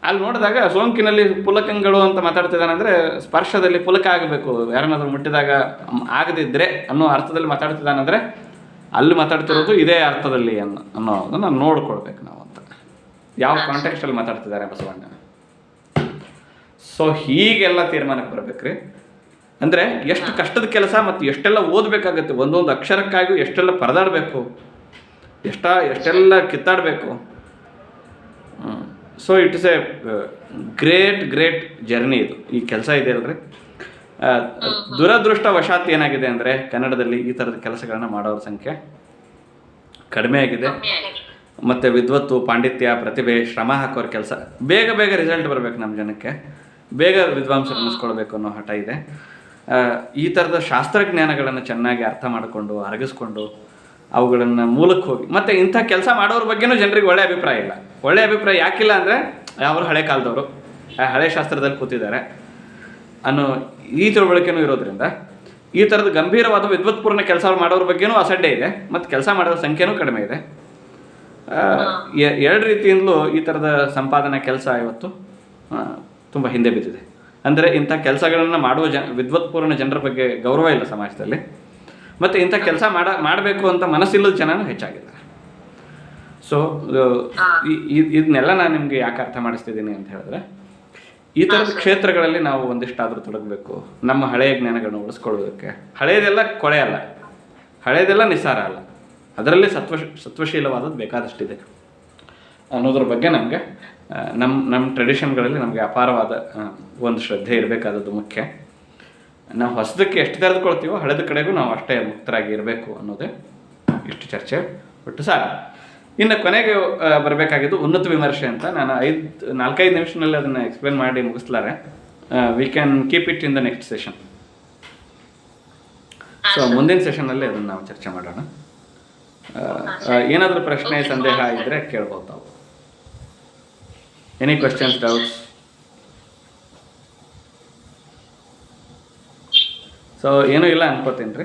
[SPEAKER 1] ಅಲ್ಲಿ ನೋಡಿದಾಗ ಸೋಂಕಿನಲ್ಲಿ ಪುಲಕಂಗಳು ಅಂತ ಮಾತಾಡ್ತಿದ್ದಾನೆ ಅಂದರೆ ಸ್ಪರ್ಶದಲ್ಲಿ ಪುಲಕ ಆಗಬೇಕು, ಯಾರನ್ನಾದ್ರೂ ಮುಟ್ಟಿದಾಗ ಆಗದಿದ್ದರೆ ಅನ್ನೋ ಅರ್ಥದಲ್ಲಿ ಮಾತಾಡ್ತಿದ್ದಾನಂದರೆ ಅಲ್ಲಿ ಮಾತಾಡ್ತಿರೋದು ಇದೇ ಅರ್ಥದಲ್ಲಿ ಅನ್ನೋದನ್ನು ನೋಡ್ಕೊಳ್ಬೇಕು ನಾವು ಅಂತ. ಯಾವ ಕಾಂಟೆಕ್ಸ್ಟಲ್ಲಿ ಮಾತಾಡ್ತಿದ್ದಾರೆ ಬಸವಣ್ಣ. ಸೊ ಹೀಗೆಲ್ಲ ತೀರ್ಮಾನಕ್ಕೆ ಬರ್ಬೇಕ್ರಿ. ಅಂದರೆ ಎಷ್ಟು ಕಷ್ಟದ ಕೆಲಸ ಮತ್ತು ಎಷ್ಟೆಲ್ಲ ಓದಬೇಕಾಗತ್ತೆ, ಒಂದೊಂದು ಅಕ್ಷರಕ್ಕಾಗಿ ಎಷ್ಟೆಲ್ಲ ಪರದಾಡಬೇಕು, ಎಷ್ಟೆಲ್ಲ ಕಿತ್ತಾಡಬೇಕು. So it is a great journey ಇದು, ಈ ಕೆಲಸ ಇದೆ ಅಲ್ರಿ. ದುರದೃಷ್ಟವಶಾತ್ ಏನಾಗಿದೆ ಅಂದರೆ ಕನ್ನಡದಲ್ಲಿ ಈ ಥರದ ಕೆಲಸಗಳನ್ನ ಮಾಡೋರ ಸಂಖ್ಯೆ ಕಡಿಮೆ ಆಗಿದೆ. ಮತ್ತು ವಿದ್ವತ್ತು, ಪಾಂಡಿತ್ಯ, ಪ್ರತಿಭೆ, ಶ್ರಮ ಹಾಕೋರ ಕೆಲಸ ಬೇಗ ರಿಸಲ್ಟ್ ಬರಬೇಕು, ನಮ್ಮ ಜನಕ್ಕೆ ಬೇಗ ವಿದ್ವಾಂಸರು ಅನ್ನಿಸ್ಕೊಳ್ಬೇಕು ಅನ್ನೋ ಹಠ ಇದೆ. ಈ ಥರದ ಶಾಸ್ತ್ರಜ್ಞಾನಗಳನ್ನು ಚೆನ್ನಾಗಿ ಅರ್ಥ ಮಾಡಿಕೊಂಡು ಅರಗಿಸ್ಕೊಂಡು ಅವುಗಳನ್ನು ಮೂಲಕ್ಕೆ ಹೋಗಿ, ಮತ್ತು ಇಂಥ ಕೆಲಸ ಮಾಡೋರ ಬಗ್ಗೆನೂ ಜನರಿಗೆ ಒಳ್ಳೆಯ ಅಭಿಪ್ರಾಯ ಇಲ್ಲ. ಒಳ್ಳೆಯ ಅಭಿಪ್ರಾಯ ಯಾಕಿಲ್ಲ ಅಂದರೆ ಅವರು ಹಳೆ ಕಾಲದವರು ಹಳೆ ಶಾಸ್ತ್ರದಲ್ಲಿ ಕೂತಿದ್ದಾರೆ ಅನ್ನೋ ಈ ತಿಳುವಳಿಕೆನೂ ಇರೋದ್ರಿಂದ ಈ ಥರದ ಗಂಭೀರವಾದ ವಿದ್ವತ್ಪೂರ್ಣ ಕೆಲಸ ಮಾಡೋರ ಬಗ್ಗೆನೂ ಅಸಡ್ಡೆ ಇದೆ, ಮತ್ತು ಕೆಲಸ ಮಾಡೋರ ಸಂಖ್ಯೆನೂ ಕಡಿಮೆ ಇದೆ. ಎರಡು ರೀತಿಯಿಂದಲೂ ಈ ಥರದ ಸಂಪಾದನಾ ಕೆಲಸ ಇವತ್ತು ತುಂಬ ಹಿಂದೆ ಬಿದ್ದಿದೆ. ಅಂದರೆ ಇಂಥ ಕೆಲಸಗಳನ್ನು ಮಾಡುವ ವಿದ್ವತ್ಪೂರ್ಣ ಜನರ ಬಗ್ಗೆ ಗೌರವ ಇಲ್ಲ ಸಮಾಜದಲ್ಲಿ, ಮತ್ತು ಇಂಥ ಕೆಲಸ ಮಾಡಬೇಕು ಅಂತ ಮನಸ್ಸಿಲ್ಲದ ಜನನೂ ಹೆಚ್ಚಾಗಿದ್ದಾರೆ. ಸೊ ಇದನ್ನೆಲ್ಲ ನಾನು ನಿಮಗೆ ಯಾಕೆ ಅರ್ಥ ಮಾಡಿಸ್ತಿದ್ದೀನಿ ಅಂತ ಹೇಳಿದ್ರೆ, ಈ ಥರದ ಕ್ಷೇತ್ರಗಳಲ್ಲಿ ನಾವು ಒಂದಿಷ್ಟಾದರೂ ತೊಡಗಬೇಕು, ನಮ್ಮ ಹಳೆಯ ಜ್ಞಾನಗಳನ್ನು ಉಳಿಸ್ಕೊಳ್ಳೋದಕ್ಕೆ. ಹಳೆಯದೆಲ್ಲ ಕೊಳೆ ಅಲ್ಲ, ಹಳೆಯದೆಲ್ಲ ನಿಸ್ಸಾರ ಅಲ್ಲ, ಅದರಲ್ಲಿ ಸತ್ವಶೀಲವಾದದ್ದು ಬೇಕಾದಷ್ಟಿದೆ ಅನ್ನೋದ್ರ ಬಗ್ಗೆ ನಮಗೆ ನಮ್ಮ ಟ್ರೆಡಿಷನ್ಗಳಲ್ಲಿ ನಮಗೆ ಅಪಾರವಾದ ಒಂದು ಶ್ರದ್ಧೆ ಇರಬೇಕಾದದ್ದು ಮುಖ್ಯ. ನಾವು ಹೊಸದಕ್ಕೆ ಎಷ್ಟು ತೆರೆದುಕೊಳ್ತೀವೋ ಹಳೆದ ಕಡೆಗೂ ನಾವು ಅಷ್ಟೇ ಮುಕ್ತರಾಗಿ ಇರಬೇಕು ಅನ್ನೋದೇ ಇಷ್ಟು ಚರ್ಚೆ ಒಟ್ಟು ಸಾರ. ಇನ್ನು ಕೊನೆಗೆ ಬರಬೇಕಾಗಿದ್ದು ಉನ್ನತ ವಿಮರ್ಶೆ ಅಂತ. ನಾನು 4-5 ನಿಮಿಷದಲ್ಲಿ ಅದನ್ನು ಎಕ್ಸ್ಪ್ಲೇನ್ ಮಾಡಿ ಮುಗಿಸ್ಲಾರೆ. We can keep it in the next session. So ಮುಂದಿನ ಸೆಷನ್ನಲ್ಲಿ ಅದನ್ನು ನಾವು ಚರ್ಚೆ ಮಾಡೋಣ. ಏನಾದರೂ ಪ್ರಶ್ನೆ ಸಂದೇಹ ಇದ್ದರೆ ಕೇಳ್ಬೋದು ತಾವು. Any questions, doubts? ಸೊ ಏನೂ ಇಲ್ಲ ಅನ್ಕೋತೀನಿ ರೀ.